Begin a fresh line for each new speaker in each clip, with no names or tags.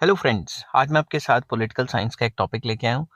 Hello friends, आज मैं आपके साथ पॉलिटिकल साइंस का एक टॉपिक लेके आया हूँ।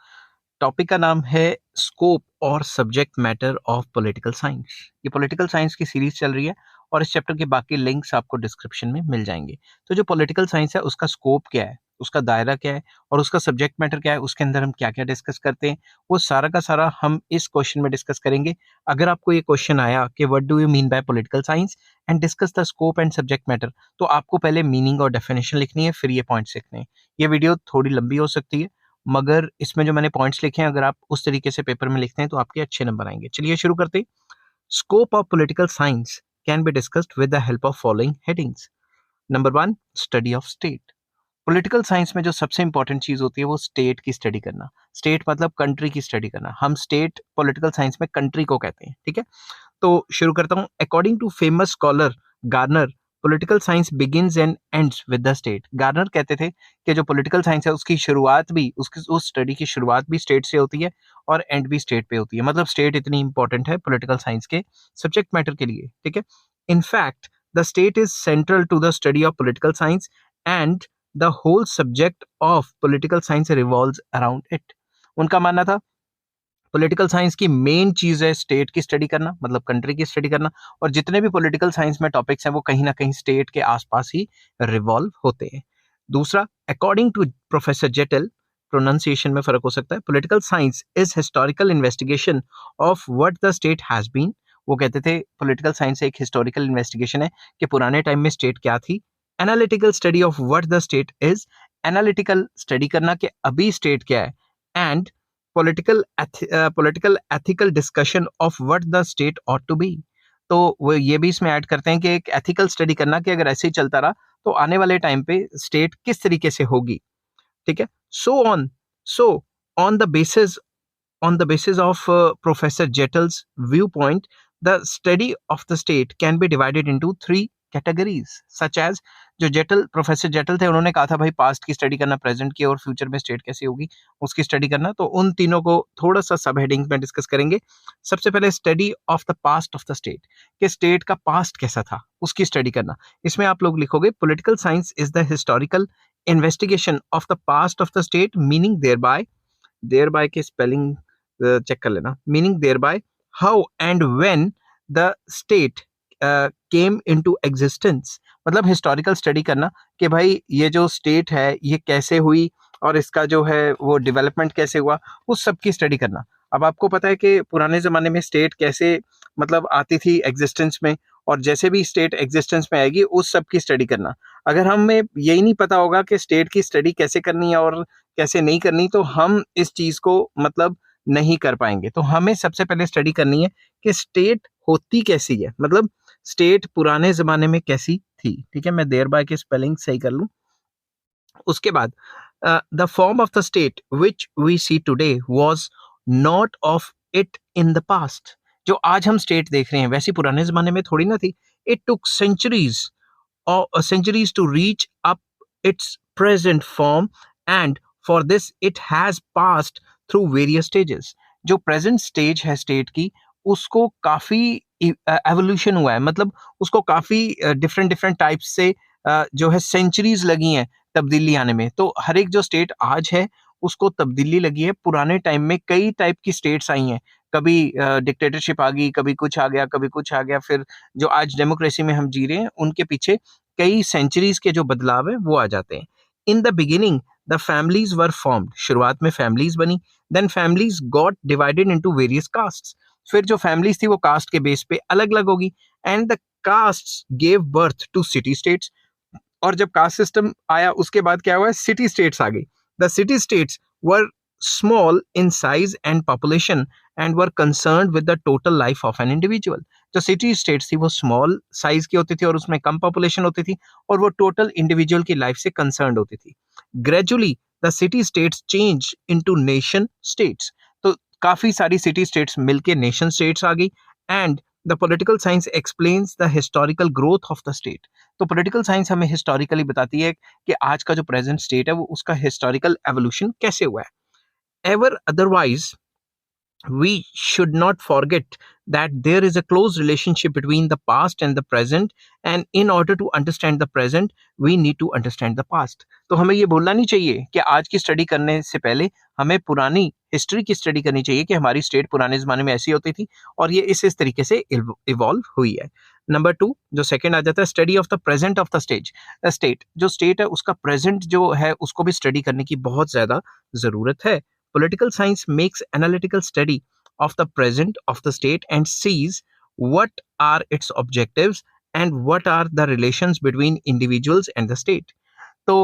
टॉपिक का नाम है स्कोप और subject matter of political science. ये पॉलिटिकल साइंस की सीरीज चल रही है और इस चैप्टर के बाकी लिंक्स आपको डिस्क्रिप्शन में मिल जाएंगे। तो जो पॉलिटिकल साइंस है उसका स्कोप क्या है, उसका दायरा क्या है और उसका सब्जेक्ट मैटर क्या है, उसके अंदर हम क्या क्या डिस्कस करते हैं, वो सारा का सारा हम इस क्वेश्चन में डिस्कस करेंगे। अगर आपको ये क्वेश्चन आया कि what do you mean by political science and discuss the scope and subject matter, तो आपको पहले मीनिंग और डेफिनेशन लिखनी है, फिर ये पॉइंट्स लिखने हैं। ये वीडियो थोड़ी लंबी हो सकती है, मगर इसमें जो मैंने पॉइंट्स लिखे हैं अगर आप उस तरीके से पेपर में लिखते हैं तो आपके अच्छे नंबर आएंगे। चलिए शुरू करते हैं। Scope of political science can be discussed with the help of following headings. Number one, study of state. Political science में जो सबसे इंपॉर्टेंट चीज होती है वो स्टेट की स्टडी करना। स्टेट मतलब कंट्री की स्टडी करना। हम स्टेट पॉलिटिकल साइंस में कंट्री को कहते हैं, ठीक है। तो शुरू करता हूँ। According to famous scholar Garner, political science begins and ends with the state. Garner कहते थे कि जो पॉलिटिकल साइंस है उसकी शुरुआत भी, उसकी उस स्टडी की शुरुआत भी स्टेट से होती है और एंड भी स्टेट पे होती है। मतलब स्टेट इतनी इंपॉर्टेंट है पॉलिटिकल साइंस के सब्जेक्ट मैटर के लिए, ठीक है। In fact the state is central to the study of political science and the whole subject of political science revolves around it. उनका मानना था पॉलिटिकल साइंस की मेन चीज है स्टेट की स्टडी करना, मतलब कंट्री की स्टडी करना। और जितने भी पॉलिटिकल साइंस में टॉपिक्स हैं वो कहीं ना कहीं स्टेट के आसपास ही रिवॉल्व होते हैं। दूसरा, according to professor Gettell, pronunciation में फर्क हो सकता है, political science is historical investigation of what the state has been. वो कहते थे पॉलिटिकल साइंस एक हिस्टोरिकल इन्वेस्टिगेशन है कि पुराने टाइम में स्टेट क्या थी। Analytical study of what the state is, analytical study करना कि अभी स्टेट क्या है। And political ethical discussion of what the state ought to be. तो वो ये भी इसमें ऐड करते हैं कि एक एथिकल स्टडी करना कि अगर ऐसे ही चलता रहा तो आने वाले टाइम पे स्टेट किस तरीके से होगी, ठीक है। So on the basis on the basis of Professor Jettel's viewpoint, the study of the state can be divided into three categories, such as जो जेटल प्रोफेसर जेटल थे उन्होंने कहा था भाई पास्ट की स्टडी करना, प्रेजेंट की और फ्यूचर में स्टेट कैसी होगी उसकी स्टडी करना। तो उन तीनों को थोड़ा सा सब हेडिंग में डिस्कस करेंगे। सबसे पहले study of the past of the state, कि स्टेट का पास्ट कैसा था उसकी स्टडी करना। इसमें आप लोग लिखोगे political science is the historical investigation of the past of the state, meaning thereby के स्पेलिंग चेक कर लेना। Meaning thereby how and when the state came into existence. मतलब हिस्टोरिकल स्टडी करना कि भाई ये जो स्टेट है ये कैसे हुई और इसका जो है वो डेवलपमेंट कैसे हुआ, उस सब की स्टडी करना। अब आपको पता है कि पुराने ज़माने में स्टेट कैसे मतलब आती थी एग्जिस्टेंस में, और जैसे भी स्टेट एग्जिस्टेंस में आएगी उस सब की स्टडी करना। अगर हमें यही नहीं पता होगा कि स्टेट की स्टडी कैसे करनी है और कैसे नहीं करनी, तो हम इस चीज़ को मतलब नहीं कर पाएंगे। तो हमें सबसे पहले स्टडी करनी है कि स्टेट होती कैसी है, मतलब स्टेट पुराने जमाने में कैसी थी, ठीक है। मैं देयर बाय की स्पेलिंग सही कर लूं। उसके बाद the form of the state which we see today was not of it in the past. जो आज हम स्टेट देख रहे हैं वैसी पुराने जमाने में थोड़ी ना थी। It took centuries or centuries to reach up its present form, and for this it has passed through various stages। जो प्रेजेंट स्टेज है स्टेट की उसको काफी एवोल्यूशन हुआ है, मतलब उसको काफी डिफरेंट डिफरेंट टाइप्स से जो है सेंचुरीज लगी हैं तब्दीली आने में। तो हर एक जो स्टेट आज है उसको तब्दीली लगी है। पुराने टाइम में कई टाइप की स्टेट्स आई हैं, कभी डिक्टेटरशिप आ गई, कभी कुछ आ गया, कभी कुछ आ गया। फिर जो आज डेमोक्रेसी में हम जी रहे हैं उनके पीछे कई सेंचुरीज के जो बदलाव है वो आ जाते हैं। In the beginning the families were formed, शुरुआत में फैमिलीज बनी। Then families got divided into various castes, फिर जो फैमिलीज थी वो कास्ट के बेस पे अलग अलग होगी। And the castes gave birth to city states, और जब कास्ट सिस्टम आया उसके बाद क्या हुआ, सिटी स्टेट्स आ गई। The city states were small in size and population and were concerned with the total life of an individual. जो city states थी वो स्मॉल साइज की होती थी और उसमें कम पॉपुलेशन होती थी और वो टोटल इंडिविजुअल की लाइफ से कंसर्न्ड होती थी। Gradually the city states change into nation states, तो काफी सारी सिटी स्टेट्स मिलके नेशन स्टेट्स आ गई। And the political science explains the historical growth of the state. तो पॉलिटिकल साइंस हमें हिस्टोरिकली बताती है कि आज का जो प्रेजेंट स्टेट है वो उसका हिस्टोरिकल एवोल्यूशन कैसे हुआ है। Ever otherwise we should not forget that there is a close relationship between the past and the present, and in order to understand the present we need to understand the past. तो हमें ये भूलना नहीं चाहिए कि आज की study करने से पहले हमें पुरानी हिस्ट्री की स्टडी करनी चाहिए कि हमारी स्टेट पुराने ज़माने में ऐसी होती थी और ये इस तरीके से इवॉल्व हुई है। नंबर 2 जो सेकंड आ जाता है, study of the present of the state. जो स्टेट है उसका प्रेजेंट जो है उसको भी स्टडी करने की बहुत ज़्यादा ज़रूरत है। Political science makes analytical study of the present of the state and sees what are its objectives and what are the relations between individuals and the state. तो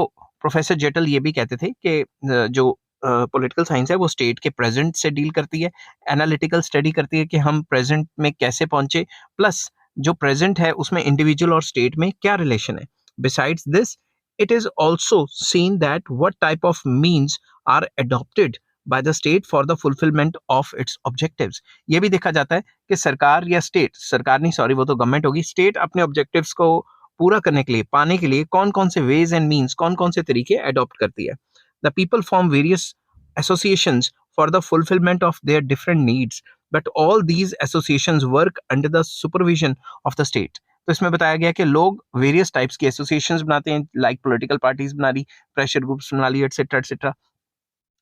प्रोफेसर जेटल ये भी कहते थे कि जो पॉलिटिकल साइंस है वो स्टेट के प्रेजेंट से डील करती है, एनालिटिकल स्टडी करती है कि हम प्रेजेंट में कैसे पहुंचे, प्लस जो प्रेजेंट है उसमें इंडिविजुअल और स्टेट में क्या रिलेशन है। Besides this it is also seen that what type of means are adopted by the state for the fulfilment of its objectives. ये भी देखा जाता है कि सरकार या स्टेट, सरकार नहीं सॉरी वो तो गवर्नमेंट होगी, स्टेट अपने ऑब्जेक्टिव्स को पूरा करने के लिए, पाने के लिए कौन कौन से वेज एंड मीन्स, कौन कौन से तरीके अडॉप्ट करती है। The people form various associations for the fulfilment of their different needs, but all these associations work under the supervision of the state. तो इसमें बताया गया कि लोग वेरियस टाइप्स की एसोसिएशंस बनाते हैं, लाइक पॉलिटिकल पार्टीज बना ली, प्रेशर ग्रुप्स बना ली, एटसेट्रा एटसेट्रा,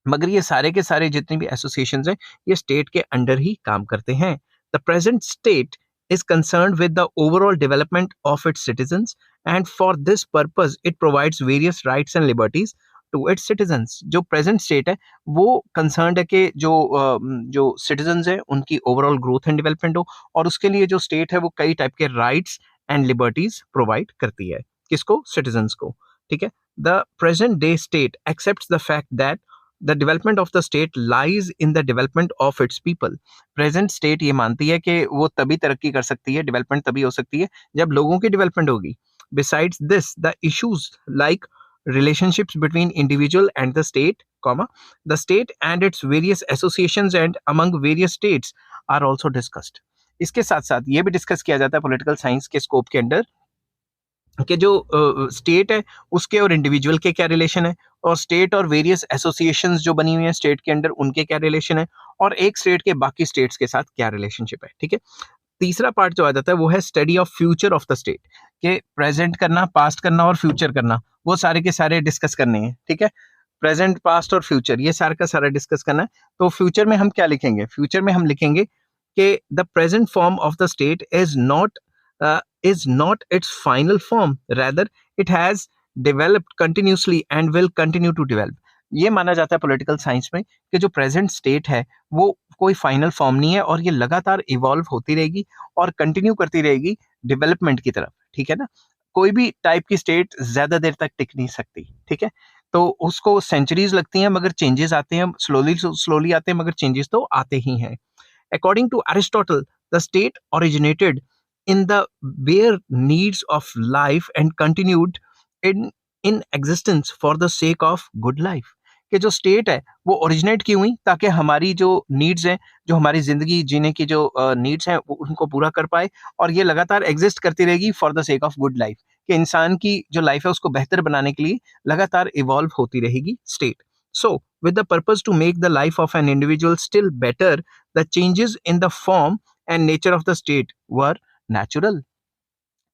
मगर ये सारे के सारे जितने भी एसोसिएशंस हैं ये स्टेट के अंडर ही काम करते हैं। The present state is concerned with the overall development of its citizens, and for this purpose it provides various rights and liberties to its citizens। जो प्रेजेंट स्टेट है वो कंसर्न्ड है कि जो सिटीजन्स हैं उनकी ओवरऑल ग्रोथ एंड डेवलपमेंट हो, और उसके लिए जो स्टेट है वो कई टाइप के राइट्स एंड लिबर्टीज प्रोवाइड करती है। किसको? सिटीजन्स को। ठीक है। The present day state accepts the fact that the development of the state lies in the development of its people। Present state ये मानती है कि वो तभी तरक्की कर सकती है, डेवलपमेंट तभी हो सकती है जब लोगों की डेवलपमेंट होगी। Besides this, the issues like relationships between individual and the state and its various associations and among various states are also discussed। इसके साथ साथ ये भी डिस्कस किया जाता है पॉलिटिकल साइंस के स्कोप के अंदर कि जो स्टेट है उसके और इंडिविजुअल के क्या रिलेशन है, और स्टेट और वेरियस एसोसिएशंस जो बनी हुई हैं स्टेट के अंदर उनके क्या रिलेशन है, और एक स्टेट के बाकी स्टेट्स के साथ क्या रिलेशनशिप है। ठीक है। तीसरा पार्ट जो आ जाता है वो है study of future of the state, के प्रेजेंट करना, पास्ट करना और फ्यूचर करना, वो सारे के सारे डिस्कस करने हैं। ठीक है। प्रेजेंट, पास्ट और फ्यूचर ये सारा का सारा डिस्कस करना है। तो फ्यूचर में हम क्या लिखेंगे? फ्यूचर में हम लिखेंगे कि the present form of the state is not its final form, rather it has developed continuously and will continue to develop। ये माना जाता है पॉलिटिकल साइंस में कि जो प्रेजेंट स्टेट है वो कोई फाइनल फॉर्म नहीं है और ये लगातार इवॉल्व होती रहेगी और कंटिन्यू करती रहेगी डेवलपमेंट की तरफ। ठीक है ना। कोई भी टाइप की स्टेट ज्यादा देर तक टिक नहीं सकती। ठीक है। तो उसको सेंचुरीज लगती हैं मगर चेंजेस आते हैं, स्लोली स्लोली आते हैं मगर चेंजेस तो आते ही हैं। According to Aristotle, the state originated in the bare needs of life and continued in existence for the sake of good life। कि जो स्टेट है वो ओरिजिनेट की हुई ताकि हमारी जो नीड्स हैं, जो हमारी जिंदगी जीने की जो नीड्स हैं वो उनको पूरा कर पाए, और ये लगातार एग्जिस्ट करती रहेगी for the sake of good life, कि इंसान की जो लाइफ है उसको बेहतर बनाने के लिए लगातार इवॉल्व होती रहेगी state. So, with the purpose to make the life of an individual still better, the changes in the form and nature of the state were natural।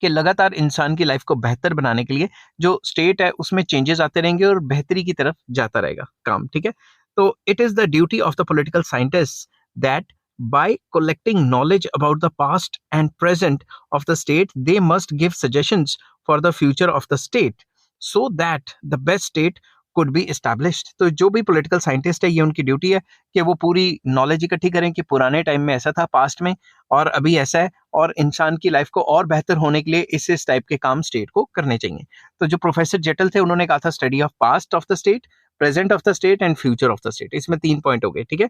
कि लगातार इंसान की लाइफ को बेहतर बनाने के लिए जो स्टेट है उसमें चेंजेस आते रहेंगे और बेहतरी की तरफ जाता रहेगा काम। ठीक है। तो it is the duty of the political scientist that by collecting knowledge about the past and present of the state, they must give suggestions for the future of the state so that the best state could be established। तो जो भी political scientist है ये उनकी duty है कि वो पूरी नॉलेज इकट्ठी करें कि पुराने टाइम में ऐसा था, पास्ट में, और अभी ऐसा है, और इंसान की लाइफ को और बेहतर होने के लिए इस टाइप के काम स्टेट को करने चाहिए। तो जो प्रोफेसर जेटल थे उन्होंने कहा था study of past of the state, present of the state and future of the state. इसमें 3 पॉइंट हो गए। ठीक है।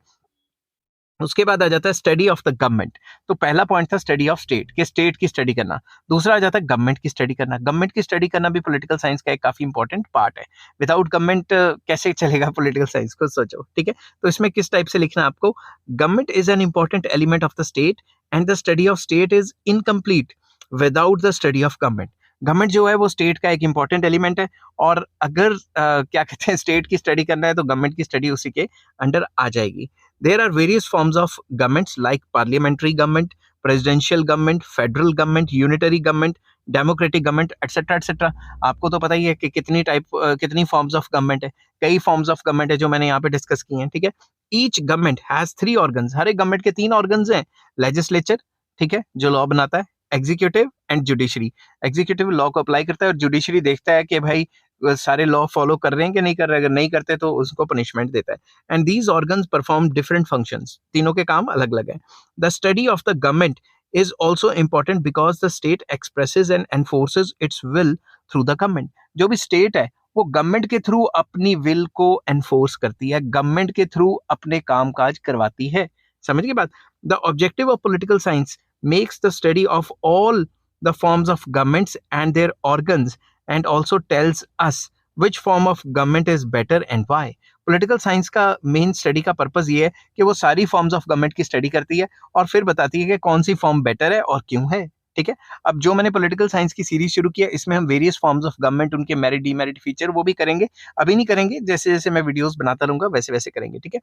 उसके बाद आ जाता है स्टडी ऑफ द गवर्नमेंट। तो पहला पॉइंट था स्टडी ऑफ स्टेट, कि स्टेट की स्टडी करना। दूसरा आ जाता है गवर्नमेंट की स्टडी करना। गवर्नमेंट की स्टडी करना भी पॉलिटिकल साइंस का एक काफी इंपॉर्टेंट पार्ट है। विदाउट गवर्नमेंट कैसे चलेगा पॉलिटिकल साइंस, को सोचो। ठीक है। तो इसमें किस टाइप से लिखना आपको? Government is an important element of the state and the study of state is incomplete without the study of government. Government जो है वो स्टेट का एक इंपॉर्टेंट एलिमेंट है, और अगर क्या कहते हैं स्टेट की स्टडी करना है तो गवर्नमेंट की स्टडी उसी के अंडर आ जाएगी। There are various forms of governments like parliamentary government, presidential government, federal government, unitary government, democratic government etcetera etcetera. आपको तो पता ही है कि कितनी फॉर्म्स ऑफ गवर्नमेंट है. कई फॉर्म्स ऑफ गवर्नमेंट है जो मैंने यहाँ पे डिस्कस की हैं. ठीक है. Each government has 3 organs. हर एक गवर्नमेंट के 3 ऑर्गन्स हैं. लेजिस्लेचर, ठीक है, जो लॉ बनाता है. Executive and judiciary. Executive law को अप्लाई करता है और जुडिशरी देखता है कि भाई सारे लॉ फॉलो कर रहे हैं कि नहीं कर रहे हैं. अगर नहीं करते तो उसको पनिशमेंट देता है. And these organs perform different functions. तीनों के काम अलग अलग हैं. The study of the government is also important because the state expresses and enforces its will through the government. जो भी स्टेट है वो गवर्नमेंट के थ्रू अपनी विल को एनफोर्स करती है, गवर्नमेंट के थ्रू अपने काम काज करवाती है. समझ गए बात. The objective of political science makes the study of all the forms of governments and their organs and also tells us which form of government is better and why. Political science का main study का purpose ये है कि वो सारी forms of government की study करती है और फिर बताती है कि कौन सी फॉर्म बेटर है और क्यों है. ठीक है. अब जो मैंने पॉलिटिकल साइंस की सीरीज शुरू किया, इसमें हम वेरियस फॉर्म्स ऑफ गवर्नमेंट, उनके मेरिट डीमेरिट फीचर, वो भी करेंगे. अभी नहीं करेंगे, जैसे जैसे मैं वीडियोस बनाता रहूंगा वैसे वैसे करेंगे. ठीक है.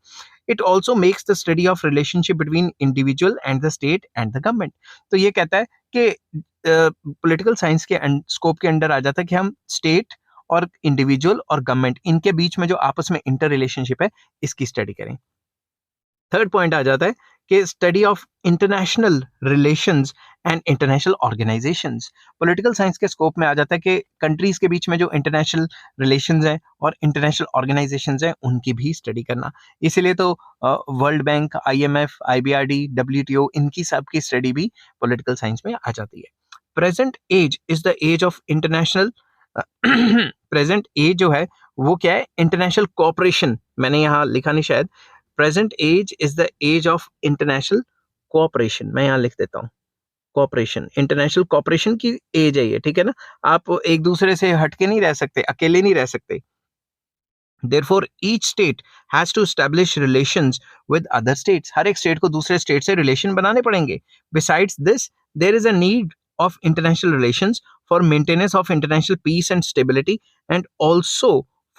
It also makes the study of relationship between individual and the state and the government. तो ये कहता है कि पॉलिटिकल साइंस के स्कोप के अंडर आ जाता है कि हम स्टेट और इंडिविजुअल और गवर्नमेंट, इनके बीच में जो आपस में इंटर रिलेशनशिप है, इसकी स्टडी करें. थर्ड पॉइंट आ जाता है कि study of international relations and international organisations. Political science के स्कोप में आ जाता है कि कंट्रीज के बीच में जो इंटरनेशनल रिलेशंस हैं और इंटरनेशनल ऑर्गेनाइजेशंस हैं, उनकी भी स्टडी करना. इसीलिए तो world bank, IMF, IBRD, WTO, इनकी सब की स्टडी भी पॉलिटिकल साइंस में आ जाती है. Present age is the age of international. Present age जो है वो क्या है? International cooperation. मैंने यहाँ लिखा नहीं शायद. Present age is the age of international cooperation. मैं यहाँ लिख देता हूँ कोऑपरेशन. इंटरनेशनल कोऑपरेशन की एज है ये. ठीक है ना. आप एक दूसरे से हटके नहीं रह सकते, अकेले नहीं रह सकते. Therefore, each state has to establish relations with other states. हर एक स्टेट को दूसरे स्टेट से रिलेशन बनाने पड़ेंगे. Besides this, there is a need of international relations for maintenance of international peace and stability, and also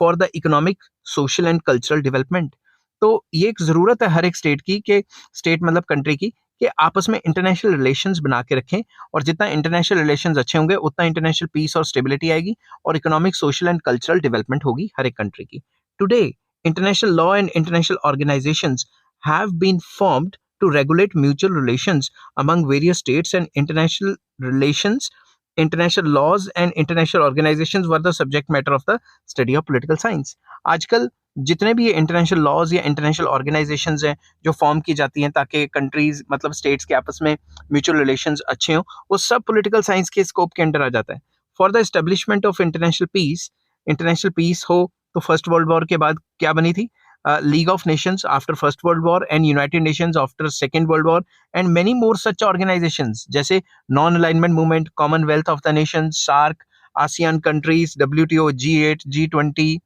for the economic, social and cultural development. तो ये एक ज़रूरत है हर एक स्टेट की कि स्टेट मतलब कंट्री की, कि आपस में इंटरनेशनल रिलेशंस बना के रखें. और जितना इंटरनेशनल रिलेशंस अच्छे होंगे उतना इंटरनेशनल पीस और स्टेबिलिटी आएगी और economic, social and cultural development होगी हर एक कंट्री की. Today international law and international organizations have been formed to regulate mutual relations among various states, and international relations, international laws and international organizations were the subject matter of the study of political science. आजकल जितने भी ये international laws या international organisations हैं जो form की जाती हैं ताकि कंट्रीज मतलब स्टेट्स के आपस में म्यूचुअल रिलेशंस अच्छे हों, वो सब पॉलिटिकल साइंस के स्कोप के अंडर आ जाता है. For the establishment of international peace हो तो फर्स्ट वर्ल्ड वॉर के बाद क्या बनी थी? League of nations after first world war and united nations after second world war and many more such organisations जैसे non alignment movement, commonwealth of the nations, SAARC, ASEAN countries, WTO, G8, G20,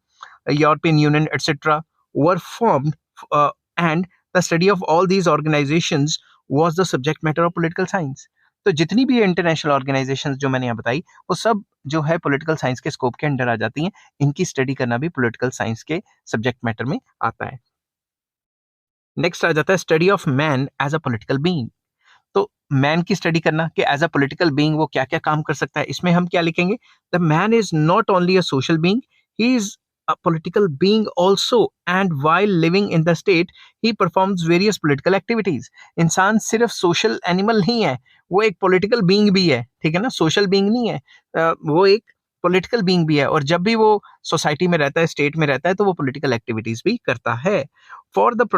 European Union, etc. were formed, and the study of all these organizations was the subject matter of political science. तो जितनी भी international organisations जो मैंने यहाँ बताई वो सब जो है पॉलिटिकल साइंस के स्कोप के अंडर आ जाती हैं. इनकी स्टडी करना भी पॉलिटिकल साइंस के सब्जेक्ट मैटर में आता है. नेक्स्ट आ जाता है study of man as a political being. तो मैन की स्टडी करना कि एज अ पॉलिटिकल बीइंग वो क्या क्या काम कर सकता है. इसमें हम क्या लिखेंगे? The man is not only a social being, he is a political being also, and while living in the state he performs various political activities. इंसान सिर्फ सोशल एनिमल नहीं है, वो एक पॉलिटिकल बीइंग भी है. ठीक है ना. सोशल बीइंग नहीं है, वो एक पॉलिटिकल बीइंग भी है. और जब भी वो सोसाइटी में रहता है, स्टेट में रहता है, तो वो पॉलिटिकल एक्टिविटीज भी करता है. For the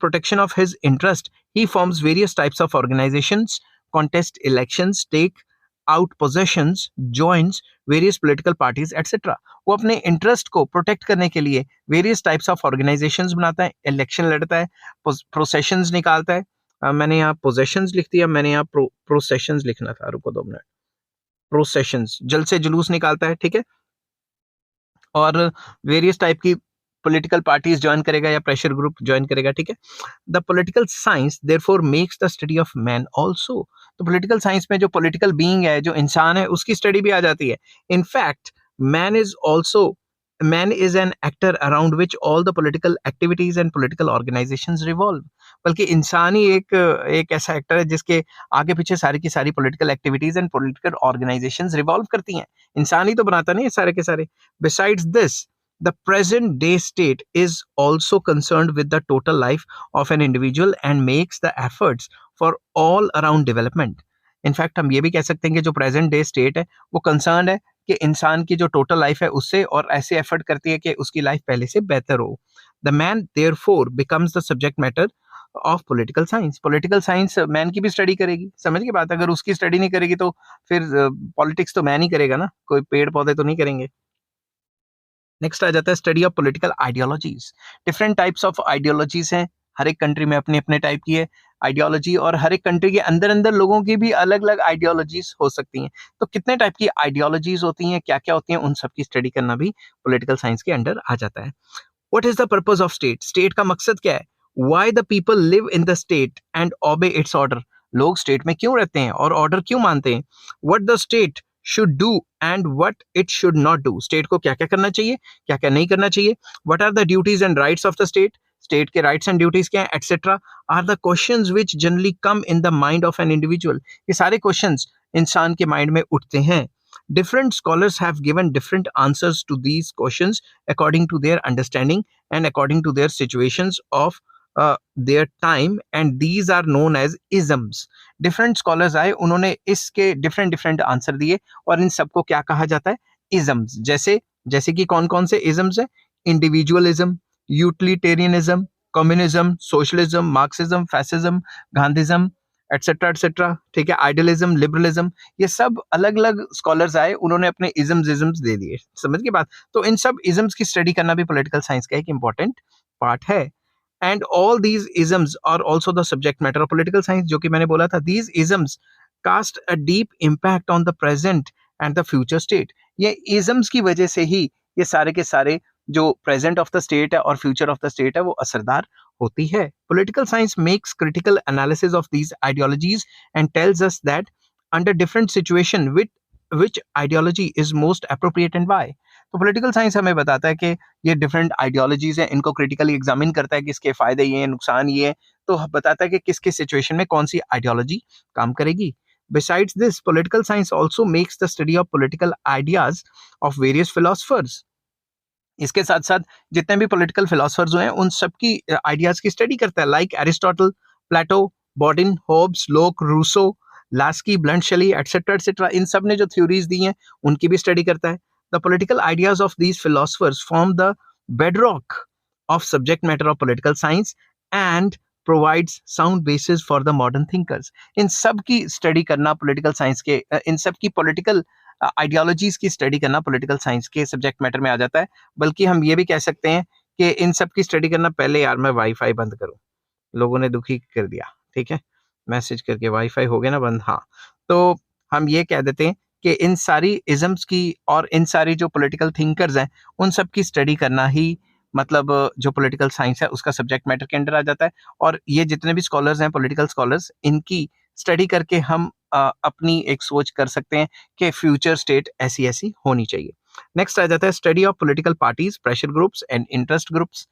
protection of his interest, he forms various types of organizations, contest elections, take out possessions, joins various political parties, etc. वो अपने इंटरेस्ट को प्रोटेक्ट करने के लिए वेरियस टाइप्स ऑफ ऑर्गेनाइजेशंस बनाता है, इलेक्शन लड़ता है, प्रोसेशंस निकालता है. मैंने यहाँ पोजेशंस लिख दिया, मैंने यहाँ प्रोसेशंस लिखना था, रुको 2 मिनट. प्रोसेशंस, जल से जुलूस निकालता है. ठीक है. और वेरियस टाइप की पॉलिटिकल पार्टीज ज्वाइन करेगा या प्रेशर ग्रुप ज्वाइन करेगा. ठीक है. The political science therefore makes the study of man also. तो पॉलिटिकल साइंस में जो पॉलिटिकल बीइंग है, जो इंसान है, उसकी स्टडी भी आ जाती है. In fact man is also man is an actor around which all the political activities and political organizations revolve. बल्कि इंसान ही एक ऐसा एक्टर है जिसके आगे पीछे सारी की सारी political activities and political organisations revolve करती हैं. इंसान ही तो बनाता नहीं है सारे के सारे. Besides this, the present day state is also concerned with the total life of an individual and makes the efforts for all around development. In fact हम ये भी कह सकते हैं कि जो प्रेजेंट डे स्टेट है वो कंसर्न है कि इंसान की जो टोटल लाइफ है उससे, और ऐसे एफर्ट करती है कि उसकी लाइफ पहले से बेहतर हो. The man therefore becomes the subject matter of political science. Political science man की भी स्टडी करेगी. समझ की बात. अगर उसकी स्टडी नहीं करेगी तो फिर पॉलिटिक्स तो मैन ही करेगा ना, कोई पेड़ पौधे तो नहीं करेंगे. नेक्स्ट आ जाता है study of political ideologies. Different types of ideologies हैं. हर एक कंट्री में अपने अपने टाइप की है आइडियोलॉजी, और हर एक कंट्री के अंदर अंदर लोगों की भी अलग अलग आइडियोलॉजीज हो सकती हैं. तो कितने टाइप की आइडियोलॉजीज होती हैं, क्या क्या होती हैं, उन सब की स्टडी करना भी पॉलिटिकल साइंस के अंडर आ जाता है. What is the purpose of state. State का मकसद क्या है. Why the people live in the state and ओबे इट्स ऑर्डर. लोग स्टेट में क्यों रहते हैं और ऑर्डर क्यों मानते हैं. What the state should do and what it should not do. State को क्या क्या करना चाहिए, क्या क्या नहीं करना चाहिए. what are the duties and rights of the state. State के राइट्स एंड ड्यूटीज क्या है, etcetera, are the questions which generally come in the mind of an individual. ये सारे क्वेश्चंस इंसान के माइंड में उठते हैं. Different scholars have given different answers to these questions according to their understanding and according to their situations of their time, and these are known as isms. Different scholars आए, उन्होंने इसके different different answer दिए, और इन सबको क्या कहा जाता है, isms. जैसे जैसे कि कौन कौन से isms है. Individualism, utilitarianism, communism, socialism, Marxism, fascism, Gandhism, etcetera. ठीक है. Idealism, liberalism. ये सब अलग अलग स्कॉलर्स आए, उन्होंने अपने इज्म्स दे दिए. समझ की बात. तो इन सब इज्म्स की स्टडी करना भी पॉलिटिकल साइंस का एक इंपॉर्टेंट पार्ट है. And all these isms are also the subject matter of political science. जो कि मैंने बोला था, these isms cast a deep impact on the present and the future state. ये इज्म्स की वजह से ही ये सारे के सारे जो प्रेजेंट ऑफ द स्टेट है और फ्यूचर ऑफ द स्टेट है वो असरदार होती है. Political science makes critical analysis of these ideologies and tells us that under different situation which ideology is most appropriate and why. तो पॉलिटिकल साइंस हमें बताता है कि ये डिफरेंट आइडियोलॉजीज हैं, इनको क्रिटिकली एग्जामिन करता है कि इसके फायदे ये हैं, नुकसान ये है, तो बताता है कि किस किस सिचुएशन में कौन सी आइडियोलॉजी काम करेगी. Besides this, political science also makes the study of political ideas of various philosophers. इसके साथ साथ जितने भी पॉलिटिकल फिलोसफर्स हुए हैं उन सबकी आइडियाज की स्टडी करता है. लाइक एरिस्टोटल, प्लेटो, बॉडिन, होब्स, लोक, रूसो, लास्की, ब्लंट शेली, एटसेट्रा एटसेट्रा. इन सब ने जो थ्योरीज दी हैं उनकी भी स्टडी करता है. The political ideas of these philosophers form the bedrock of subject matter of political science and provides sound basis for the modern thinkers. इन सब की स्टडी करना पॉलिटिकल साइंस के, इन सब की पॉलिटिकल आइडियोलॉजीज की स्टडी करना पॉलिटिकल साइंस के subject matter में आ जाता है. बल्कि हम ये भी कह सकते हैं कि इन सब की स्टडी करना, पहले यार मैं वाईफाई बंद करूं, लोगों ने दुखी कर दिया. ठीक है, मैसेज करके वाईफाई हो गया ना बंद. हाँ, तो हम ये कह देते हैं कि इन सारी इजम्स की और इन सारी जो पॉलिटिकल थिंकर्स हैं उन सब की स्टडी करना ही मतलब जो पॉलिटिकल साइंस है उसका सब्जेक्ट मैटर के अंडर आ जाता है. और ये जितने भी स्कॉलर्स हैं पॉलिटिकल स्कॉलर्स, इनकी स्टडी करके हम अपनी एक सोच कर सकते हैं कि फ्यूचर स्टेट ऐसी ऐसी होनी चाहिए. नेक्स्ट आ जाता है study of political parties, pressure groups and interest groups.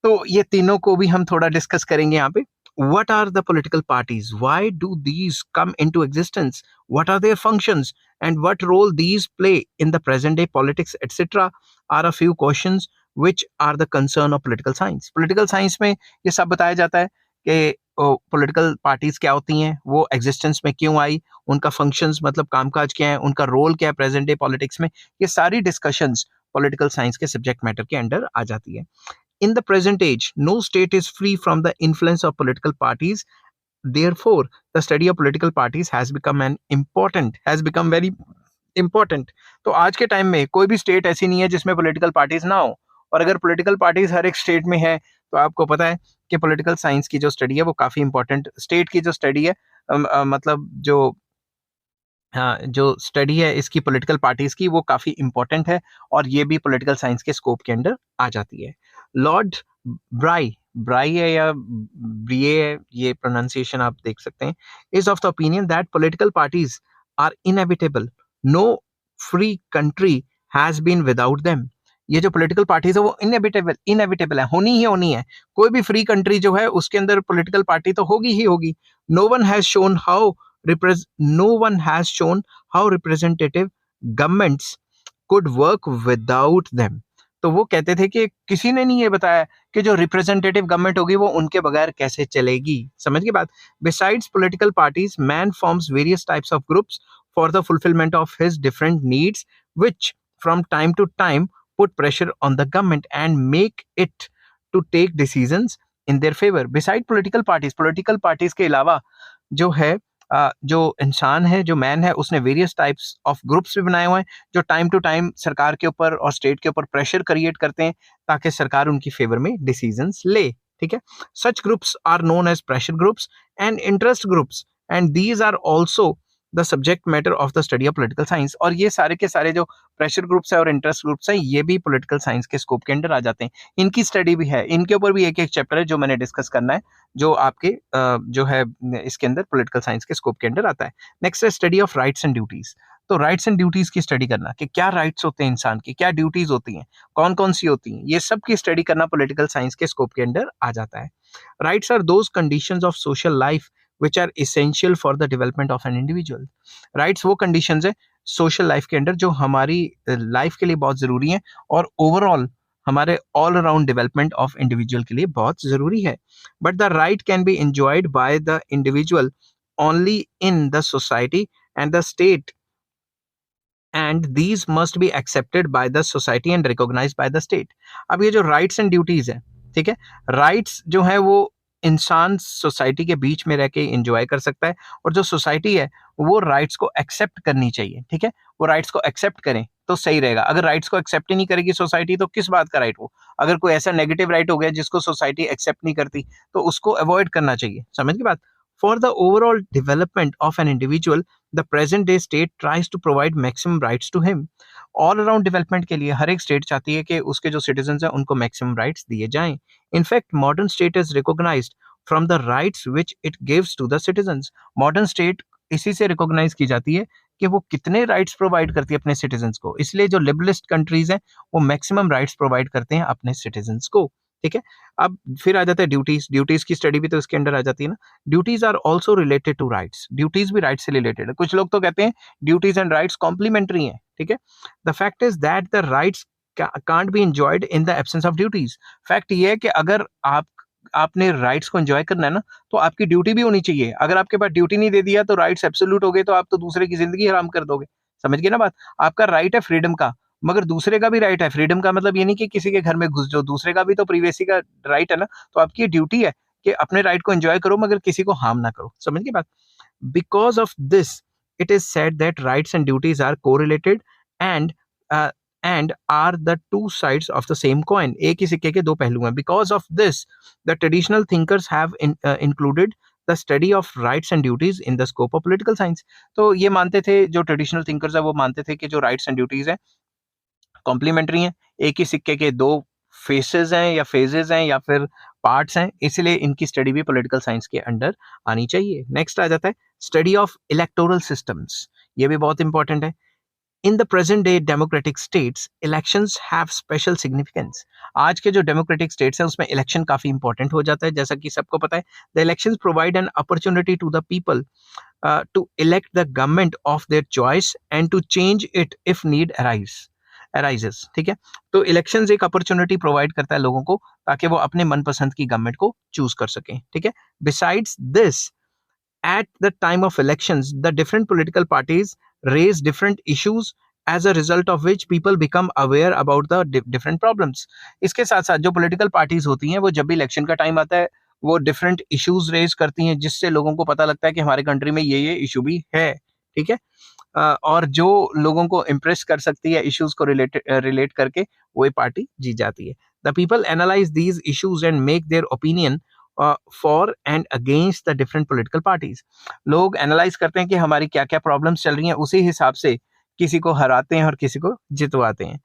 तो ये तीनों को भी हम थोड़ा डिस्कस करेंगे यहाँ पे. What are the political parties? Why do these come into existence? What are their functions? And what role these play in the present day politics, etc. are a few questions which are the concern of political science. Political science में ये सब बताया जाता है कि political parties क्या होती हैं, वो एग्जिस्टेंस में क्यों आई, उनका फंक्शंस मतलब कामकाज क्या है, उनका रोल क्या है प्रेजेंट डे पॉलिटिक्स में. ये सारी डिस्कशंस पॉलिटिकल साइंस के सब्जेक्ट मैटर के अंडर आ जाती है. In the present age, no state is free from the influence of political parties. Therefore, the study of political parties has become very important. तो आज के टाइम में कोई भी स्टेट ऐसी नहीं है जिसमें पॉलिटिकल पार्टीज ना हो. और अगर पॉलिटिकल पार्टीज हर एक स्टेट में है तो आपको पता है कि पॉलिटिकल साइंस की जो स्टडी है वो काफी इंपॉर्टेंट. स्टेट की जो स्टडी है मतलब जो स्टडी है इसकी पॉलिटिकल पार्टीज की वो काफी इंपॉर्टेंट है, और ये भी पॉलिटिकल साइंस के स्कोप के अंडर आ जाती है. लॉर्ड ब्राई है या ब्रिए है, ये प्रोनाउंसिएशन आप देख सकते हैं, is of the opinion that political parties are inevitable. No free country has been without them. ये जो पॉलिटिकल पार्टीज है वो इनएविटेबल है, होनी ही होनी है। कोई भी फ्री कंट्री जो है उसके अंदर पॉलिटिकल पार्टी तो होगी ही होगी। No one has shown how no one has shown how representative governments could work without them. तो वो कहते थे कि किसी ने नहीं ये बताया कि जो रिप्रेजेंटेटिव गवर्नमेंट होगी वो उनके बगैर कैसे चलेगी। समझ गई बात। Besides political parties man forms various types of groups for the fulfilment of his different needs which from time to time put pressure on the government and make it to take decisions in their favor. Beside political parties के अलावा जो है जो इंसान है, जो man है, उसने वेरियस टाइप्स ऑफ ग्रुप्स भी बनाए हुए हैं जो टाइम टू टाइम सरकार के ऊपर और स्टेट के ऊपर प्रेशर क्रिएट करते हैं ताकि सरकार उनकी फेवर में डिसीजंस ले। ठीक है, such groups are known as pressure groups and interest groups and these are also the subject matter of the study of political science. और ये सारे के सारे जो प्रेशर ग्रुप्स है और इंटरेस्ट ग्रुप्स है ये भी पॉलिटिकल साइंस के स्कोप के अंदर आ जाते हैं। इनकी स्टडी भी है, इनके ऊपर भी एक एक चैप्टर है जो मैंने डिस्कस करना है, जो आपके जो है इसके अंदर पॉलिटिकल साइंस के स्कोप के अंदर आता है। नेक्स्ट है study of rights and duties. तो राइट्स एंड ड्यूटीज की स्टडी करना कि क्या राइट्स होते हैं इंसान की, क्या ड्यूटीज होती हैं, कौन कौन सी होती हैं, ये सब की स्टडी करना पॉलिटिकल साइंस के स्कोप के अंदर आ जाता है। Rights are those conditions of social life which are essential for the development of an individual. Rights वो conditions है social life के अंदर जो हमारी life के लिए बहुत ज़रूरी हैं और overall हमारे all around development of individual के लिए बहुत ज़रूरी है। But the right can be enjoyed by the individual only in the society and the state, and these must be accepted by the society and recognized by the state. अब ये जो rights and duties है, ठीक है, rights जो है वो इंसान सोसाइटी के बीच में रह के एंजॉय कर सकता है और जो सोसाइटी है वो राइट्स को एक्सेप्ट करनी चाहिए। ठीक है, वो राइट्स को एक्सेप्ट करें तो सही रहेगा। अगर राइट्स को एक्सेप्ट ही नहीं करेगी सोसाइटी तो किस बात का राइट वो। अगर कोई ऐसा नेगेटिव राइट हो गया जिसको सोसाइटी एक्सेप्ट नहीं करती तो उसको अवॉइड करना चाहिए। समझ की बात। For the overall development of an individual the present day state tries to provide maximum rights to him. All around development के लिए हर एक स्टेट चाहती है कि उसके जो सिटीजन हैं उनको मैक्सिमम राइट्स दिए जाएं। In fact modern state is recognised from the rights which it gives to the citizens. Modern state इसी से रिकॉग्नाइज की जाती है कि वो कितने राइट्स प्रोवाइड करती है अपने सिटीजंस को। इसलिए जो लिबरलिस्ट कंट्रीज हैं वो मैक्सिमम राइट्स प्रोवाइड करते हैं अपने सिटीजंस को। ठीक है, अब फिर आ जाता है ड्यूटीज। ड्यूटीज की स्टडी भी तो इसके अंदर आ जाती है ना। Duties are also related to rights. Duties भी राइट्स से रिलेटेड है। कुछ लोग तो कहते हैं ड्यूटीज एंड राइट्स कॉम्प्लीमेंट्री हैं। ठीक है, the fact is that the rights can't be enjoyed in the absence of duties. Fact ये है कि अगर आपने राइट्स को एंजॉय करना है ना तो आपकी ड्यूटी भी होनी चाहिए। अगर आपके पास ड्यूटी नहीं दे दिया तो राइट्स एब्सोल्यूट हो गए तो आप तो दूसरे की जिंदगी हराम कर दोगे। समझ गए ना बात। आपका राइट है फ्रीडम का मगर दूसरे का भी राइट है। फ्रीडम का मतलब ये नहीं कि किसी के घर में घुस जाओ, दूसरे का भी तो प्रिवेसी का राइट है ना। तो आपकी ड्यूटी है कि अपने राइट को एंजॉय करो मगर किसी को हार्म ना करो। समझ गए बात। Because of this it is said that rights and duties are correlated and uh, and are the two sides of the same coin. एक ही सिक्के के दो पहलू हैं। Because of this, the traditional thinkers have included the study of rights and duties in the scope of political science. तो ये मानते थे जो traditional thinkers है वो मानते थे कि जो rights and duties है कॉम्प्लीमेंट्री हैं, एक ही सिक्के के दो फेसेस हैं या फेजेस हैं या फिर पार्ट्स हैं, इसलिए इनकी स्टडी भी पॉलिटिकल साइंस के अंडर आनी चाहिए। नेक्स्ट आ जाता है स्टडी ऑफ इलेक्टोरल सिस्टम्स। ये भी बहुत इंपॉर्टेंट है। In the present day democratic states elections have special significance. आज के जो डेमोक्रेटिक स्टेट्स हैं उसमें इलेक्शन काफी इंपॉर्टेंट हो जाता है। जैसा कि सबको पता है the elections provide an opportunity to the people to elect the government of their choice and to change it if need arises. ठीक है, तो इलेक्शंस एक अपॉर्चुनिटी प्रोवाइड करता है लोगों को ताकि वो अपने मनपसंद की गवर्नमेंट को चूज कर सकें। ठीक है, besides this at the time of elections the different political parties raise different issues as a result of which people become aware about the different problems. इसके साथ साथ जो political parties होती हैं वो जब भी इलेक्शन का टाइम आता है वो डिफरेंट इश्यूज रेज करती हैं जिससे लोगों को पता लगता है कि हमारे कंट्री में ये इशू भी है। ठीक है, और जो लोगों को इम्प्रेस कर सकती है इश्यूज को रिलेट करके वो पार्टी जीत जाती है। The people analyse these issues and make their opinion for and against the different political parties. लोग एनालाइज करते हैं कि हमारी क्या क्या प्रॉब्लम्स चल रही हैं, उसी हिसाब से किसी को हराते हैं और किसी को जितवाते हैं।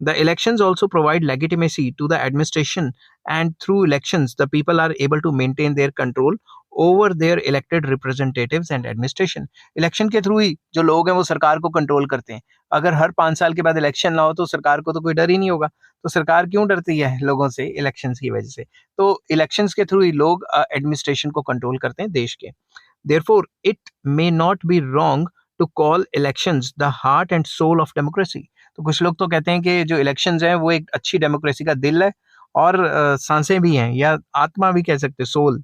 The elections also provide legitimacy to the administration, and through elections the people are able to maintain their control over their elected representatives and administration. Election के थ्रू ही जो लोग हैं वो सरकार को कंट्रोल करते हैं. अगर हर 5 साल के बाद इलेक्शन ना हो तो सरकार को तो कोई डर ही नहीं होगा. तो सरकार क्यों डरती है लोगों से? इलेक्शंस की वजह से. तो इलेक्शंस के थ्रू ही लोग एडमिनिस्ट्रेशन को कंट्रोल करते हैं देश के. Therefore, it may not be wrong to call elections the heart and soul of democracy. तो कुछ लोग तो कहते हैं कि जो इलेक्शंस हैं वो एक अच्छी डेमोक्रेसी का दिल है और सांसें भी हैं या आत्मा भी कह सकते हैं, soul.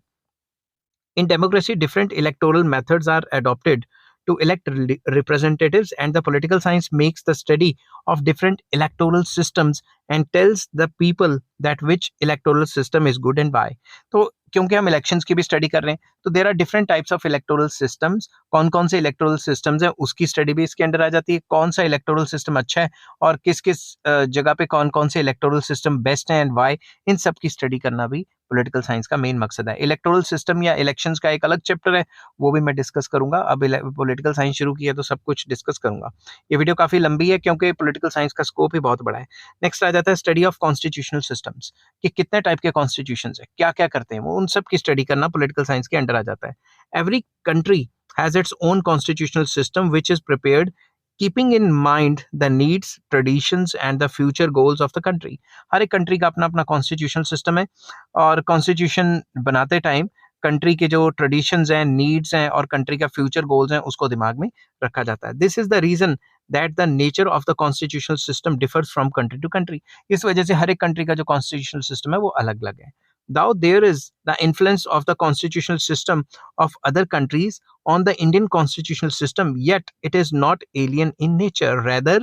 In democracy, different electoral methods are adopted to elect representatives, and the political science makes the study of different electoral systems and tells the people that which electoral system is good and why. तो क्योंकि हम elections की भी study कर रहे हैं तो there are different types of electoral systems. कौन कौन से इलेक्टोरल सिस्टम्स हैं उसकी स्टडी भी इसके अंडर आ जाती है. कौन सा इलेक्टोरल सिस्टम अच्छा है और किस किस जगह पे कौन कौन से इलेक्टोरल सिस्टम बेस्ट हैं एंड वाई, इन सब की स्टडी करना भी पॉलिटिकल साइंस का मेन मकसद है. इलेक्टोरल सिस्टम या इलेक्शंस का एक अलग चैप्टर है, वो भी मैं डिस्कस करूंगा. अब पॉलिटिकल साइंस शुरू किया तो सब कुछ डिस्कस करूंगा. ये वीडियो काफी लंबी है क्योंकि पॉलिटिकल साइंस का स्कोप ही बहुत बड़ा है. नेक्स्ट आ जाता है स्टडी ऑफ कॉन्स्टिट्यूशनल सिस्टम्स, कि कितने टाइप के कॉन्स्टिट्यूशन है, क्या क्या करते हैं वो, उन सब की स्टडी करना पॉलिटिकल साइंस के अंडर आ जाता है. Every country has its own constitutional system which is prepared keeping in mind the needs, traditions and the future goals of the country. हर एक कंट्री का अपना अपना कॉन्स्टिट्यूशनल सिस्टम है और कॉन्स्टिट्यूशन बनाते टाइम कंट्री के जो ट्रेडिशंस हैं, नीड्स हैं और कंट्री का फ्यूचर गोल्स हैं उसको दिमाग में रखा जाता है. This is the reason that the nature of the constitutional system differs from country to country. इस वजह से हर एक कंट्री का जो कॉन्स्टिट्यूशनल सिस्टम है वो अलग अलग है. Though there is the influence of the constitutional system of other countries on the Indian constitutional system, yet it is not alien in nature. Rather,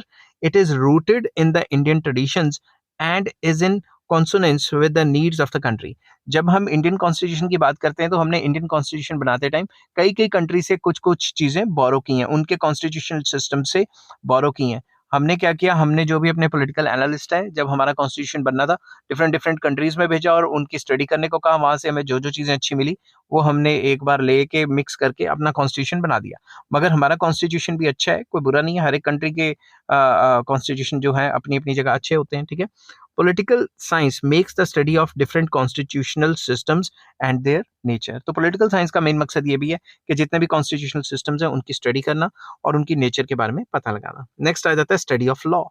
it is rooted in the Indian traditions and is in consonance with the needs of the country. जब हम Indian constitution की बात करते हैं तो हमने Indian constitution बनाते time कई कई कंट्री से कुछ कुछ चीजें बोरो की हैं, उनके कॉन्स्टिट्यूशनल सिस्टम से बोरो की हैं. हमने क्या किया, हमने जो भी अपने पॉलिटिकल एनालिस्ट है, जब हमारा कॉन्स्टिट्यूशन बनना था डिफरेंट डिफरेंट कंट्रीज में भेजा और उनकी स्टडी करने को कहा. वहां से हमें जो जो चीजें अच्छी मिली वो हमने एक बार लेके मिक्स करके अपना कॉन्स्टिट्यूशन बना दिया. मगर हमारा कॉन्स्टिट्यूशन भी अच्छा है, कोई बुरा नहीं है. हर एक कंट्री के कॉन्स्टिट्यूशन जो है अपनी अपनी जगह अच्छे होते हैं. ठीक है. Political science makes the study of different constitutional systems and their nature. तो political science का मेन मकसद ये भी है कि जितने भी constitutional systems हैं उनकी स्टडी करना और उनकी नेचर के बारे में पता लगाना. नेक्स्ट आ जाता है स्टडी ऑफ लॉ.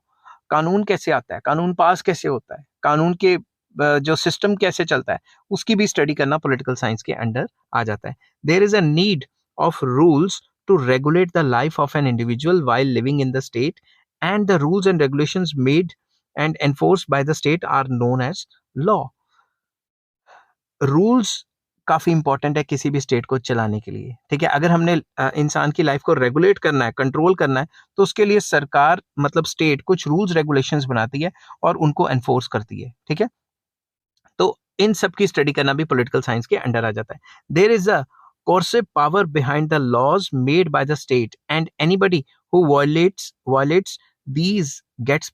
कानून कैसे आता है, कानून पास कैसे होता है, कानून के जो सिस्टम कैसे चलता है उसकी भी स्टडी करना पॉलिटिकल साइंस के अंडर आ जाता है. There is a need of rules to regulate the life of an individual while living in the state, and the rules and regulations made and enforced by the state are known as law. Rules काफी important है किसी भी state को चलाने के लिए. ठीक है. अगर हमने इंसान की लाइफ को रेगुलेट करना है, कंट्रोल करना है, तो उसके लिए सरकार मतलब स्टेट कुछ रूल्स रेगुलेशंस बनाती है और उनको एनफोर्स करती है. ठीक है. तो इन सब की स्टडी करना भी पॉलिटिकल साइंस के अंडर आ जाता है. There is a coercive power behind the laws made by the state, and anybody who violates these gets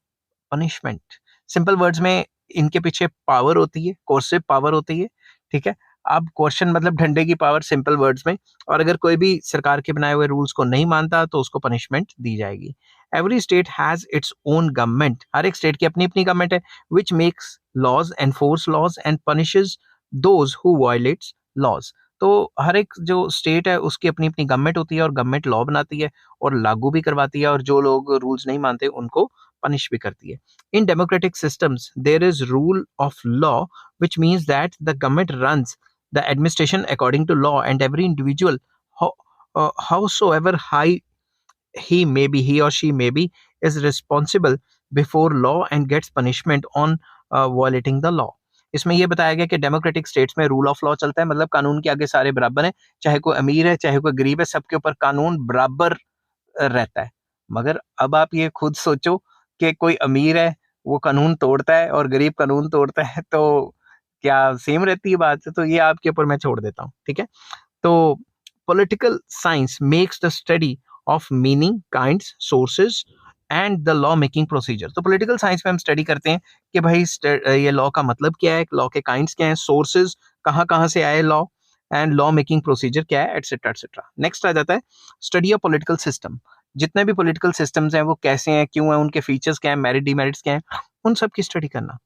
punishment. Simple words में इनके पीछे पावर होती है, कोर्सिव पावर होती है. ठीक है. अब क्वेश्चन मतलब डंडे की पावर सिंपल वर्ड्स में, और अगर कोई भी सरकार के बनाए हुए रूल्स को नहीं मानता तो उसको पनिशमेंट दी जाएगी. Every state has its own government. हर एक स्टेट की अपनी अपनी गवर्नमेंट है which makes laws, enforce laws and punishes those who violates laws. तो हर एक जो स्टेट है उसकी अपनी अपनी गवर्नमेंट होती है और गवर्नमेंट लॉ बनाती है और लागू भी करवाती है और जो लोग रूल्स नहीं मानते उनको पनिश भी करती है. In democratic systems, there is rule of law, which means that the government runs the administration according to law, and every individual, howsoever high he or she may be, is responsible before law and gets punishment on violating the law. इसमें यह बताया गया कि democratic states में rule of law चलता है, मतलब कानून के आगे सारे बराबर हैं, चाहे कोई अमीर है चाहे कोई गरीब है, सबके ऊपर कानून बराबर रहता है. मगर अब आप ये खुद सोचो कि कोई अमीर है वो कानून तोड़ता है और गरीब कानून तोड़ता है, तो क्या सेम रहती है बात? तो ये आपके ऊपर मैं छोड़ देता हूँ. ठीक है. तो political science makes the study of meaning, kinds, sources and the law making procedure. तो पॉलिटिकल साइंस में हम स्टडी करते हैं कि भाई ये लॉ का मतलब क्या है, लॉ के काइंड्स क्या हैं, सोर्सेज कहाँ कहाँ से आए law, and law making procedure क्या है, एटसेट्रा एटसेट्रा. नेक्स्ट आ जाता है स्टडी ऑफ पॉलिटिकल सिस्टम. जितने भी पॉलिटिकल सिस्टम्स हैं वो कैसे हैं, क्यों हैं, उनके फीचर्स क्या हैं, मेरिट डिमेरिट्स क्या हैं, उन सब की स्टडी करना।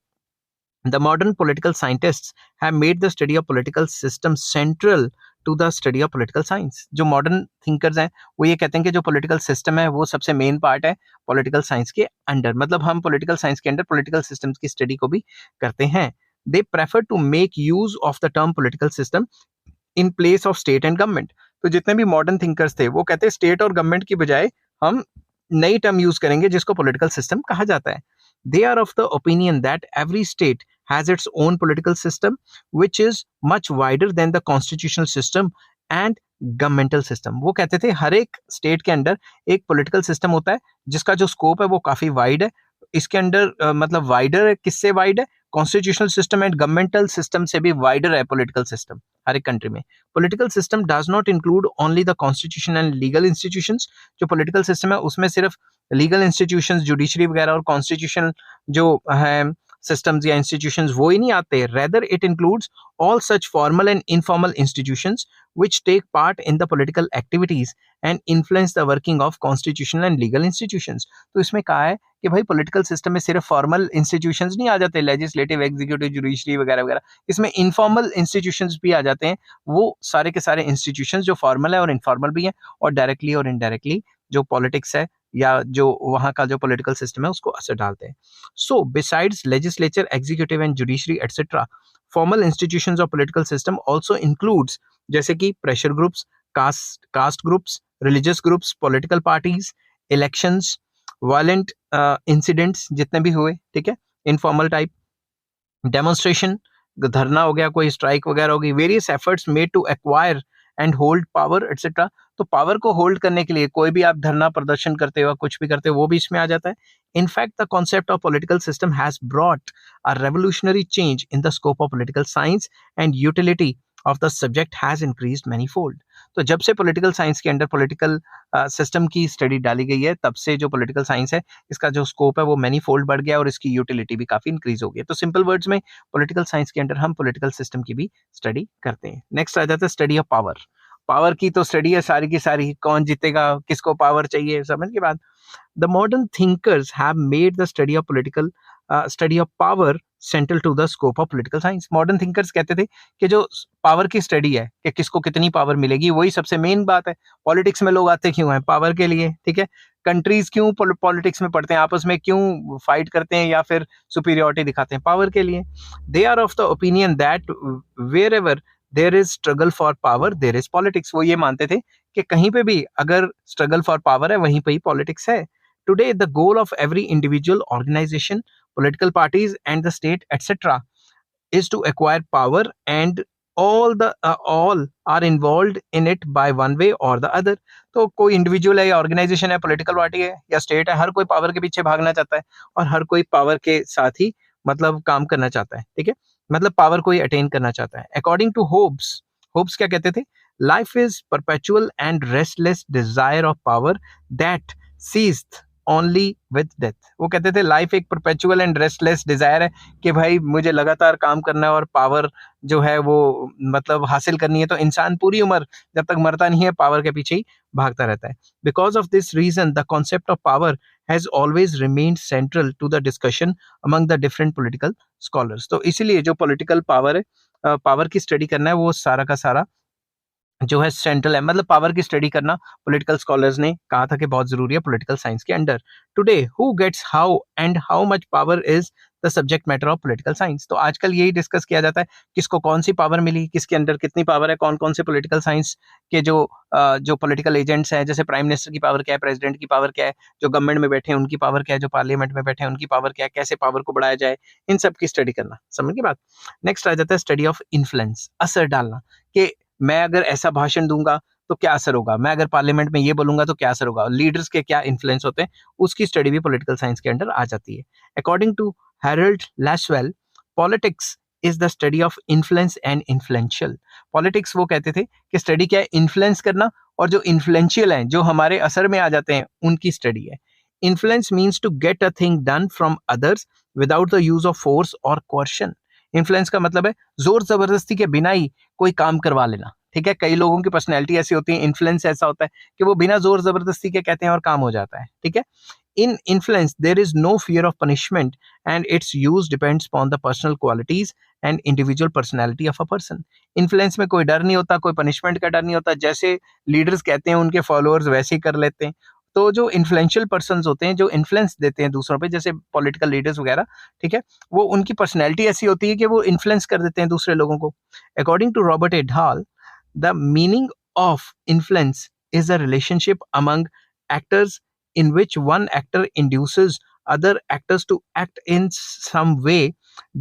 The modern political scientists have made the study of political system central to the study of political science. जो modern thinkers हैं वो ये कहते हैं कि जो political system है वो सबसे main part है political science के अंडर, मतलब हम political science के अंडर political systems की study को भी करते हैं. They prefer to make use of the term political system in place of state and government. तो जितने भी modern thinkers थे वो कहते हैं state और government की बजाय हम नई term use करेंगे जिसको political system कहा जाता है. They are of the opinion that every state has its own political system which is much wider than the constitutional system and governmental system. वो कहते थे हर एक स्टेट के अंदर एक पॉलिटिकल सिस्टम होता है जिसका जो स्कोप है वो काफी वाइड है. इसके अंदर मतलब वाइडर है, किससे वाइड है? Constitutional system and governmental system से भी वाइडर है पॉलिटिकल सिस्टम हर एक कंट्री में. Political system does not include only the constitution and legal institutions. जो पॉलिटिकल सिस्टम है उसमें सिर्फ लीगल इंस्टीट्यूशंस, जुडिशरी वगैरह और कॉन्स्टिट्यूशन जो है systems या institutions वो ही नहीं आते. rather it includes all such formal and informal institutions which take part in the political activities and influence the working of constitutional and legal institutions. तो इसमें कहा है कि भाई पॉलिटिकल सिस्टम में सिर्फ फॉर्मल इंस्टीट्यूशंस नहीं आ जाते, लेजिस्लेटिव, एग्जीक्यूटिव, जुडिशरी वगैरह वगैरह, इसमें इनफॉर्मल इंस्टीट्यूशंस भी आ जाते हैं. वो सारे के सारे इंस्टीट्यूशंस जो फॉर्मल है और इनफॉर्मल भी हैं और डायरेक्टली और इनडायरेक्टली जो पॉलिटिक्स है या जो वहाँ का जो पॉलिटिकल सिस्टम है उसको असर डालते हैं. So besides legislature, executive and judiciary etcetera, formal institutions of political system also includes जैसे कि pressure groups, caste groups, religious groups, political parties, elections, violent incidents जितने भी हुए, ठीक है, इनफॉर्मल टाइप, डेमोन्स्ट्रेशन, धरना हो गया, कोई स्ट्राइक वगैरह होगी, various efforts made to acquire and hold power etcetera. तो पावर को होल्ड करने के लिए कोई भी आप धरना प्रदर्शन करते हो, कुछ भी करते हो, वो भी इसमें आ जाता है. In fact the concept of political system has brought a revolutionary change in the scope of political science and utility of the subject has increased manifold. तो जब से पॉलिटिकल साइंस के अंडर पॉलिटिकल सिस्टम की स्टडी डाली गई है तब से जो पॉलिटिकल साइंस है इसका जो स्कोप है वो मैनीफोल्ड बढ़ गया और इसकी यूटिलिटी भी काफी इंक्रीज हो गई. तो सिंपल वर्ड्स में पॉलिटिकल साइंस के अंडर हम पॉलिटिकल सिस्टम की भी स्टडी करते हैं. नेक्स्ट आ जाता है स्टडी ऑफ पावर. पावर की तो स्टडी है सारी की सारी, कौन जीतेगा, किसको पावर चाहिए, समझ के बाद. The modern thinkers have made the study of political study of power central to the scope of political science. Modern thinkers कहते थे कि जो पावर की स्टडी है कि किसको कितनी पावर मिलेगी वही सबसे मेन बात है. पॉलिटिक्स में लोग आते क्यों हैं? पावर के लिए, ठीक है. कंट्रीज क्यों पॉलिटिक्स में पढ़ते हैं, आपस में क्यों फाइट करते हैं या फिर सुपीरियरिटी दिखाते हैं? पावर के लिए. They are of the opinion that wherever there is struggle for power there is politics. वो ये मानते थे कि कहीं पे भी अगर स्ट्रगल फॉर पावर है वहीं पे ही पॉलिटिक्स है. Today the goal of every individual organisation, political parties and the state etc is to acquire power and all are involved in it by one way or the other. तो कोई individual है या organisation है, political party है या state है, हर कोई power के पीछे भागना चाहता है और हर कोई पावर के साथ ही मतलब काम करना चाहता है, ठीक है, मतलब पावर को ही अटेन करना चाहता है. अकॉर्डिंग टू होब्स क्या कहते थे? Life is perpetual and restless desire of power that ceased only with death. वो कहते थे लाइफ एक परपेचुअल एंड रेस्टलेस डिजायर है कि भाई मुझे लगातार काम करना है और पावर जो है वो मतलब हासिल करनी है. तो इंसान पूरी उम्र जब तक मरता नहीं है पावर के पीछे ही भागता रहता है. Because of this reason the concept of power has always remained central to the discussion among the different political scholars. तो इसीलिए जो पॉलिटिकल पावर है, पावर की स्टडी करना है वो सारा का सारा जो है सेंट्रल है, मतलब पावर की स्टडी करना पॉलिटिकल स्कॉलर्स ने कहा था कि बहुत जरूरी है पॉलिटिकल साइंस के under. Today who gets how and how much power is the subject matter of political science. तो आजकल यही डिस्कस किया जाता है किसको कौन सी पावर मिली, किसके अंडर कितनी पावर है, कौन कौन से पॉलिटिकल साइंस के जो पॉलिटिकल एजेंट्स हैं, जैसे प्राइम मिनिस्टर की पावर क्या है, प्रेसिडेंट की पावर क्या है, जो गवर्नमेंट में बैठे हैं उनकी पावर क्या है, जो पार्लियामेंट में बैठे हैं उनकी पावर क्या है, कैसे पावर को बढ़ाया जाए, इन सब की स्टडी करना. समझ की बात. नेक्स्ट आ जाता है स्टडी ऑफ इन्फ्लुएंस, असर डालना, कि मैं अगर ऐसा भाषण दूंगा तो क्या असर होगा, मैं अगर पार्लियामेंट में ये बोलूंगा तो क्या असर होगा, लीडर्स के क्या इन्फ्लुएंस होते हैं, उसकी स्टडी भी पॉलिटिकल साइंस के अंडर आ जाती है. According to Harold Lasswell, politics is the study of influence and influential. Politics वो कहते थे कि स्टडी क्या है, इन्फ्लुएंस करना, और जो इन्फ्लुएंशियल हैं, जो हमारे असर में आ जाते हैं, उनकी स्टडी है. Influence means to get a thing done from others without the use of force और कोर्शन. इन्फ्लुएंस का मतलब है जोर जबरदस्ती के बिना ही कोई काम करवा लेना, ठीक है. कई लोगों की पर्सनैलिटी ऐसी होती है, इन्फ्लुएंस ऐसा होता है कि वो बिना जोर जबरदस्ती के कहते हैं और काम हो जाता है, ठीक है. In influence, there is no fear of punishment, and its use depends upon the personal qualities and individual personality of a person. Influence में कोई डर नहीं होता, कोई पनिशमेंट का डर नहीं होता, जैसे लीडर्स कहते हैं उनके फॉलोअर्स वैसे ही कर लेते हैं। तो जो इन्फ्लुएंशियल पर्सन्स होते हैं, जो इन्फ्लुएंस देते हैं दूसरों पे, जैसे पॉलिटिकल लीडर्स वगैरह, ठीक है, वो उनकी पर्सनैलिटी ऐसी होती है कि वो इन्फ्लुएंस कर देते हैं दूसरे लोगों को। According to Robert Ed Hall, the meaning of influence is a relationship among actors in which one actor induces other actors to act in some way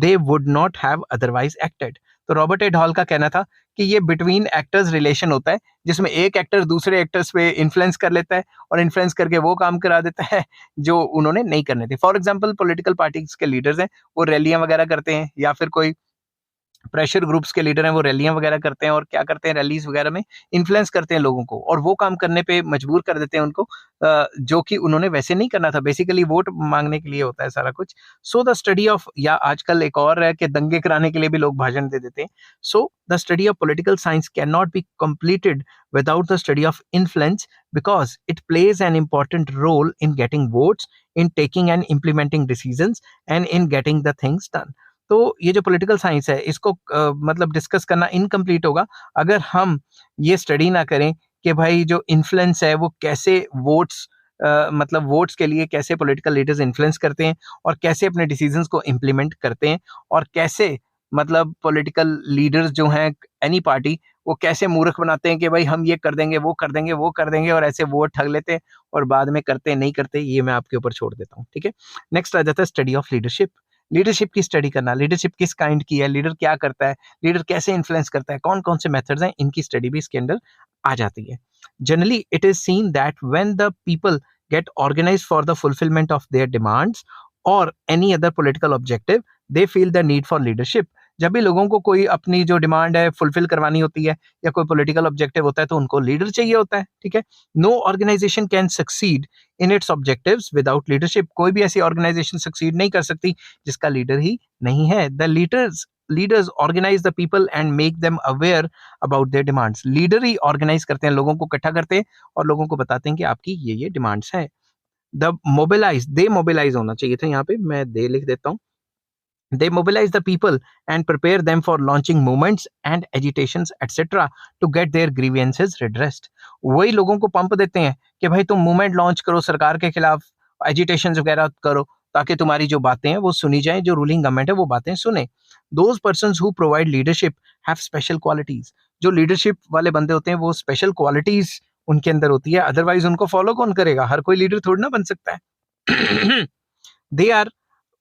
they would not have otherwise acted. तो Robert Ed hall का कहना था कि ये between actors relation होता है, जिसमें एक एक्टर दूसरे एक्टर्स पे इन्फ्लुएंस कर लेता है और इन्फ्लुएंस करके वो काम करा देता है जो उन्होंने नहीं करने थे। फॉर एग्जाम्पल, पॉलिटिकल पार्टीज के लीडर्स हैं, वो रैलियां वगैरह करते हैं, या फिर कोई प्रेशर ग्रुप्स के लीडर हैं, वो रैलियां वगैरह करते हैं और क्या करते हैं, रैलीज वगैरह में इन्फ्लुएंस करते हैं लोगों को और वो काम करने पे मजबूर कर देते हैं उनको, जो कि उन्होंने वैसे नहीं करना था। बेसिकली वोट मांगने के लिए होता है सारा कुछ। सो द स्टडी ऑफ, या आजकल एक और है कि दंगे कराने के लिए भी लोग भाषण दे देते हैं। So the study of political science can not be completed without the study of influence, because it plays an important role in getting votes, in taking and implementing decisions, and in getting the things done. तो ये जो political science है, इसको मतलब discuss करना incomplete होगा अगर हम ये स्टडी ना करें कि भाई जो इन्फ्लुएंस है वो कैसे वोट्स, मतलब वोट्स के लिए कैसे पॉलिटिकल लीडर्स इन्फ्लुएंस करते हैं और कैसे अपने डिसीजंस को इम्प्लीमेंट करते हैं, और कैसे मतलब पॉलिटिकल लीडर्स जो हैं एनी पार्टी, वो कैसे मूर्ख बनाते हैं कि भाई हम ये कर देंगे, वो कर देंगे, वो कर देंगे, और ऐसे वोट ठग लेते हैं और बाद में करते नहीं करते। ये मैं आपके ऊपर छोड़ देता हूँ, ठीक है। नेक्स्ट आ जाता है स्टडी ऑफ लीडरशिप। लीडरशिप की स्टडी करना, लीडरशिप किस काइंड की है, लीडर क्या करता है, लीडर कैसे इन्फ्लुएंस करता है, कौन कौन से मेथड्स हैं, इनकी स्टडी भी इसके अंदर आ जाती है। Generally it is seen that when the people get organized for the fulfillment of their demands or any other political objective, they feel the need for leadership. जब भी लोगों को कोई अपनी जो डिमांड है फुलफिल करवानी होती है या कोई पॉलिटिकल ऑब्जेक्टिव होता है तो उनको लीडर चाहिए होता है, ठीक है। No organisation can succeed in its objectives without leadership. कोई भी ऐसी ऑर्गेनाइजेशन सक्सीड नहीं कर सकती जिसका लीडर ही नहीं है। The leaders organise the people and make them aware about their demands. Leader ही ऑर्गेनाइज करते हैं, लोगों को इकट्ठा करते हैं और लोगों को बताते हैं कि आपकी ये डिमांड्स है। दे मोबिलाइज होना चाहिए था, यहाँ पे मैं दे लिख देता हूँ। They mobilize the people and prepare them for launching movements and agitations etc. to get their grievances redressed. वही लोगों को पंप देते हैं कि भाई तुम मूवमेंट लॉन्च करो सरकार के खिलाफ, एजिटेशंस वगैरह करो ताकि तुम्हारी जो बातें हैं वो सुनी जाएं, जो रूलिंग गवर्नमेंट है वो बातें सुने। Those persons who provide leadership have special qualities. जो लीडरशिप वाले बंदे होते हैं वो स्पेशल क्वालिटीज उनके अंदर होती है, अदरवाइज उनको फॉलो कौन करेगा? हर कोई लीडर थोड़ी ना बन सकता है। They are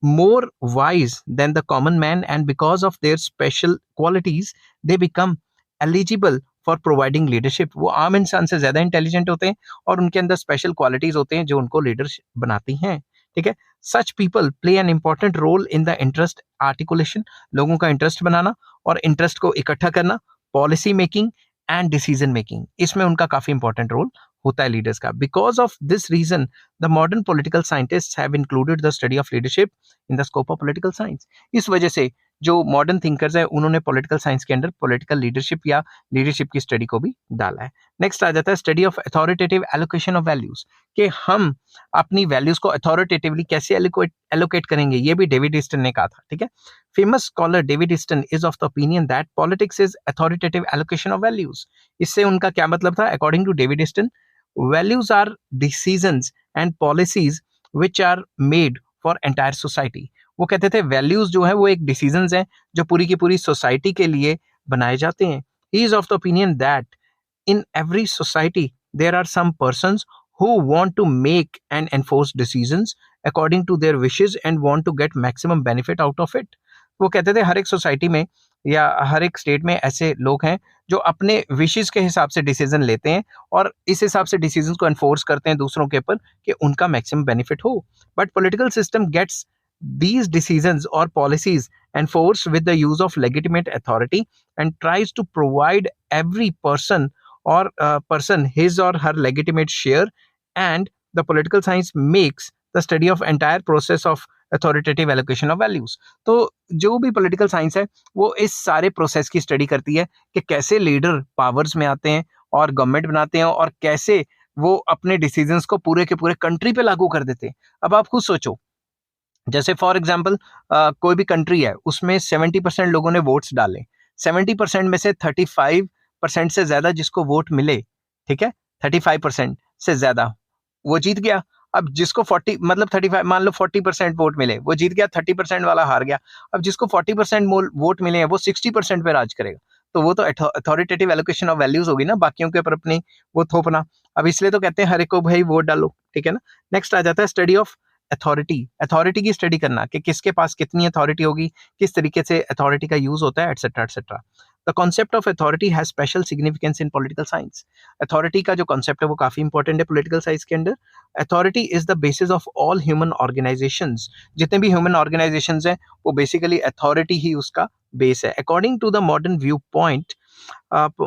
more wise than the common man, and because of their special qualities they become eligible for providing leadership. वो आम इंसान से ज्यादा इंटेलिजेंट होते हैं और उनके अंदर स्पेशल क्वालिटीज होते हैं जो उनको लीडर बनाती हैं, ठीक है। Such people play an important role in the interest articulation. लोगों का इंटरेस्ट बनाना और इंटरेस्ट को इकट्ठा करना, policy making and decision making, इसमें उनका काफी इंपॉर्टेंट रोल होता है लीडर्स का। Because of this reason the modern political scientist have included the study of leadership in the scope of political science. इस वजह से जो मॉडर्न थिंकर्स है उन्होंने पॉलिटिकल साइंस के अंदर पॉलिटिकल लीडरशिप या लीडरशिप की स्टडी को भी डाला है। नेक्स्ट आ जाता है study of authoritative allocation of values, कि हम अपनी वैल्यूज को अथॉरिटेटिवली कैसे एलोकेट करेंगे, ये भी डेविड ईस्टन ने कहा था, ठीक है। Famous scholar David Easton is of the opinion that politics is authoritative allocation of values. इससे उनका क्या मतलब था? According to David Easton, values are decisions and policies which are made for entire society. वो कहते थे वैल्यूज जो है वो एक डिसीजंस हैं जो पूरी की पूरी सोसाइटी के लिए बनाए जाते हैं। He is of the opinion that in every society there are some persons who want to make and enforce decisions according to their wishes and want to get maximum benefit out of it. वो कहते थे हर एक society में या हर एक state में ऐसे लोग हैं जो अपने विशेस के हिसाब से डिसीजन लेते हैं और इस हिसाब से डिसीजन को एनफोर्स करते हैं दूसरों के ऊपर कि उनका मैक्सिमम बेनिफिट हो। But political system gets these decisions or policies enforced with the use of legitimate authority and tries to provide every person or person his or her legitimate share, and the political science makes the study of entire process of authoritative allocation of values. तो जो भी political science है वो इस सारे process की study करती है कि कैसे लीडर पावर्स में आते हैं और गवर्नमेंट बनाते हैं और कैसे वो अपने डिसीजंस को पूरे के पूरे कंट्री पे लागू कर देते हैं। अब आप खुद सोचो, जैसे फॉर एग्जाम्पल कोई भी कंट्री है, उसमें 70% लोगों ने वोट्स डाले, 70% में से 35% से ज्यादा जिसको वोट मिले, ठीक है, 35% से ज्यादा वो जीत गया। अब जिसको 40 मतलब 35, मान लो 40% वोट मिले, वो जीत गया, 30% वाला हार गया। अब जिसको 40% वोट मिले हैं, वो 60% पे राज करेगा। तो वो तो अथॉरिटेटिव एलोकेशन ऑफ वैल्यूज होगी ना, बाकियों के ऊपर अपनी वो थोपना। अब इसलिए तो कहते हैं हर एक को भाई वोट डालो, ठीक है ना। नेक्स्ट आ जाता है स्टडी ऑफ अथॉरिटी। अथॉरिटी की स्टडी करना कि किसके पास कितनी अथॉरिटी होगी, किस तरीके से अथॉरिटी का यूज होता है, etcetera etcetera. The concept of authority has special significance in political science. Authority का जो कॉन्सेप्ट है वो काफी इंपॉर्टेंट है पॉलिटिकल साइंस के अंदर। Authority is the basis of all human organisations. जितने भी ह्यूमन ऑर्गेनाइजेशंस हैं, वो बेसिकली अथॉरिटी ही उसका बेस है। According to the modern viewpoint,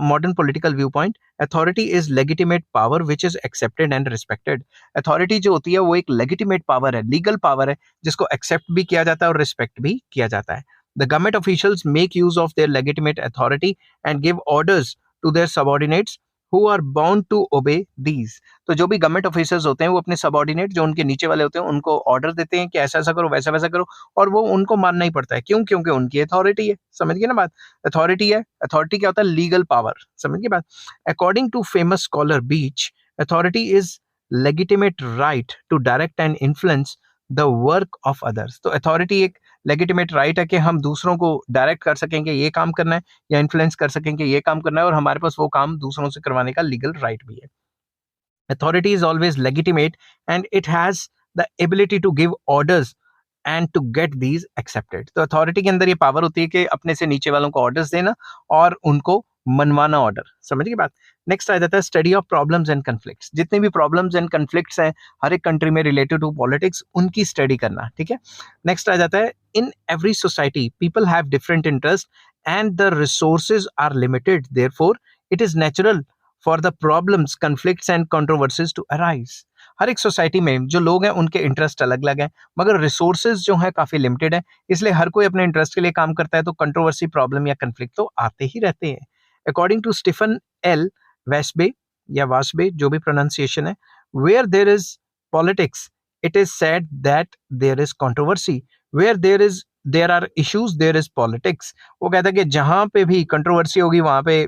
modern political viewpoint, authority is legitimate power which is accepted and respected. Authority जो होती है वो एक legitimate power है, legal power है, जिसको accept भी किया जाता है और respect भी किया जाता है. The government officials make use of their legitimate authority and give orders to their subordinates who are bound to obey these. तो जो भी गवर्नमेंट ऑफिसर्स होते हैं, वो अपने सबॉर्डिनेट जो उनके नीचे वाले होते हैं, उनको ऑर्डर देते हैं कि ऐसा ऐसा करो, वैसा वैसा करो, और वो उनको मानना ही पड़ता है। क्यों? क्योंकि उनकी अथॉरिटी है। समझ गए ना बात? अथॉरिटी है, अथॉरिटी क्या होता है? Legal power. समझ गए बात? According to famous scholar Beach, authority is legitimate right to direct and influence the work of others. तो अथॉरिटी एक लेजिटिमेट राइट है कि हम दूसरों को डायरेक्ट कर सकेंगे ये काम करना है, या इन्फ्लुएंस कर सकेंगे ये काम करना है, और हमारे पास वो काम दूसरों से करवाने का लीगल राइट भी है। Authority is always legitimate and it has the ability to give orders and to get these accepted. तो अथॉरिटी के अंदर ये पावर होती है कि अपने से नीचे वालों को ऑर्डर्स देना और उनको मनवाना ऑर्डर। समझ गए बात? नेक्स्ट आ जाता है study of problems and conflicts. जितने भी प्रॉब्लम्स एंड कन्फ्लिक्ट्स हैं हर एक कंट्री में रिलेटेड टू पॉलिटिक्स, उनकी स्टडी करना। ठीक है। नेक्स्ट आ जाता है in every society people have different interest and the resources are limited, therefore it is natural for the problems, conflicts and controversies to arise. हर एक सोसाइटी में जो लोग हैं उनके इंटरेस्ट अलग अलग हैं, मगर रिसोर्सेज जो है काफी लिमिटेड है, इसलिए हर कोई अपने इंटरेस्ट के लिए काम करता है, तो कंट्रोवर्सी, प्रॉब्लम या कन्फ्लिक्ट तो आते ही रहते हैं। According to Stephen L Wesby या वास्बे, जो भी प्रोनाउंसिएशन है, where there is politics it is said that there is controversy, where there are issues there is politics. वो कहता है कि जहां पे भी कंट्रोवर्सी होगी वहां पे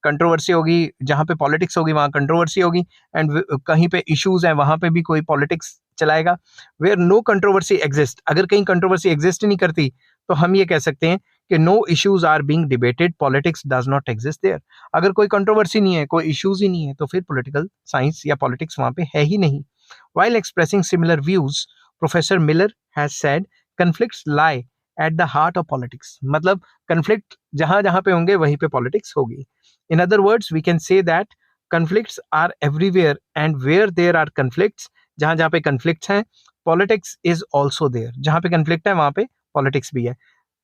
कंट्रोवर्सी होगी, जहां पे पॉलिटिक्स होगी वहां कंट्रोवर्सी होगी, एंड कहीं पे इश्यूज हैं वहां पे भी कोई पॉलिटिक्स चलाएगा। वेयर नो कंट्रोवर्सी एग्जिस्ट, अगर कहीं कंट्रोवर्सी एग्जिस्ट नहीं करती तो हम ये कह सकते हैं कि no issues are being debated, politics does not exist there. अगर कोई कंट्रोवर्सी नहीं है, कोई इश्यूज ही नहीं है, तो फिर पॉलिटिकल साइंस या पॉलिटिक्स वहां पे है ही नहीं। While expressing similar views, Professor Miller has said conflicts lie at the heart of politics. मतलब conflict जहां जहां पे होंगे वहीं पे politics होगी। In other words, we can say that conflicts are everywhere and where there are conflicts, जहां जहां पे conflicts हैं, politics is also there. जहां पे conflict है वहां पे politics भी है।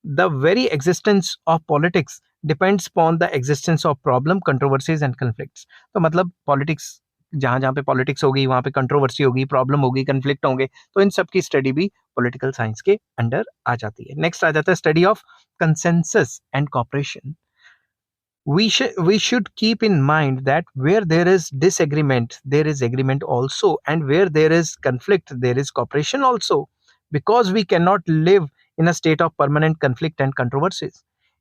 The very existence of politics depends upon the existence of problem, controversies and conflicts. तो मतलब politics जहां जहां पे पॉलिटिक्स होगी वहां पे कंट्रोवर्सी होगी, प्रॉब्लम होगी, कंफ्लिक्ट होंगे, तो इन सब की स्टडी भी पॉलिटिकल साइंस के अंडर आ जाती है। नेक्स्ट आ जाता है study of consensus and cooperation. We should keep in mind that where there is disagreement there is agreement also, and where there is conflict there is cooperation also, because we cannot live in a state of permanent conflict and controversies.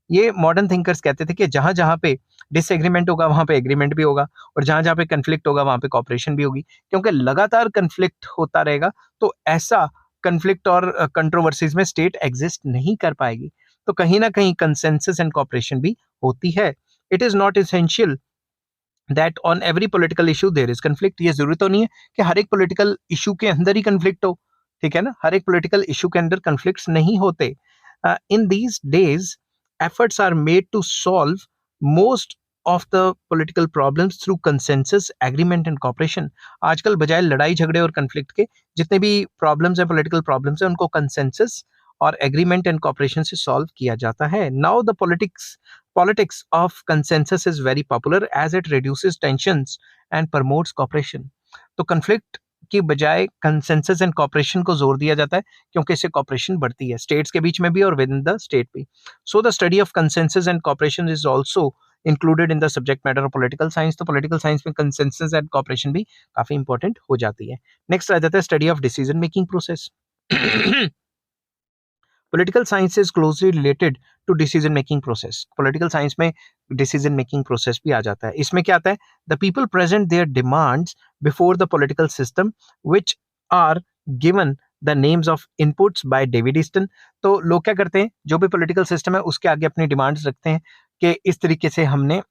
ये modern thinkers कहते थे कि जहां जहां पे disagreement होगा वहां पे एग्रीमेंट भी होगा, और जहां जहां पे कन्फ्लिक्ट होगा वहां पे कॉपरेशन भी होगी, क्योंकि लगातार कन्फ्लिक्ट होता रहेगा तो ऐसा कन्फ्लिक्ट और कंट्रोवर्सीज में स्टेट एग्जिस्ट नहीं कर पाएगी। तो कहीं ना कहीं कंसेंसस एंड कॉपरेशन भी होती है। It is not essential that on every political issue there is conflict. ये जरूरी तो नहीं है कि हर एक पॉलिटिकल इशू के अंदर ही कन्फ्लिक्ट हो, ठीक है ना। हर एक पॉलिटिकल इशू के अंदर कन्फ्लिक्ट्स नहीं होते। In these days efforts are made to solve most of the political problems through consensus, agreement and cooperation. आजकल बजाय लड़ाई झगड़े और conflict के जितने भी problems हैं, political problems हैं, उनको consensus और agreement and cooperation से solve किया जाता है। Now the politics of consensus is very popular as it reduces tensions and promotes cooperation. तो conflict की बजाय कंसेंसस एंड कॉपरेशन को जोर दिया जाता है, क्योंकि इससे कॉपरेशन बढ़ती है स्टेट्स के बीच में भी और विद इन द स्टेट भी। So the study of consensus and cooperation is also included in the subject matter of political science, तो पॉलिटिकल साइंस में कंसेंसस एंड कॉपरेशन भी काफी इंपॉर्टेंट हो जाती है। नेक्स्ट आ जाता है study of decision making process. Political science is closely related to decision making process. Political science में डिसीजन मेकिंग प्रोसेस भी आ जाता है। इसमें क्या आता है, the people present their demands before the political system which are given the names of inputs by David Easton. तो लोग क्या करते हैं, जो भी पॉलिटिकल सिस्टम है उसके आगे अपनी डिमांड्स रखते हैं कि इस तरीके से हमने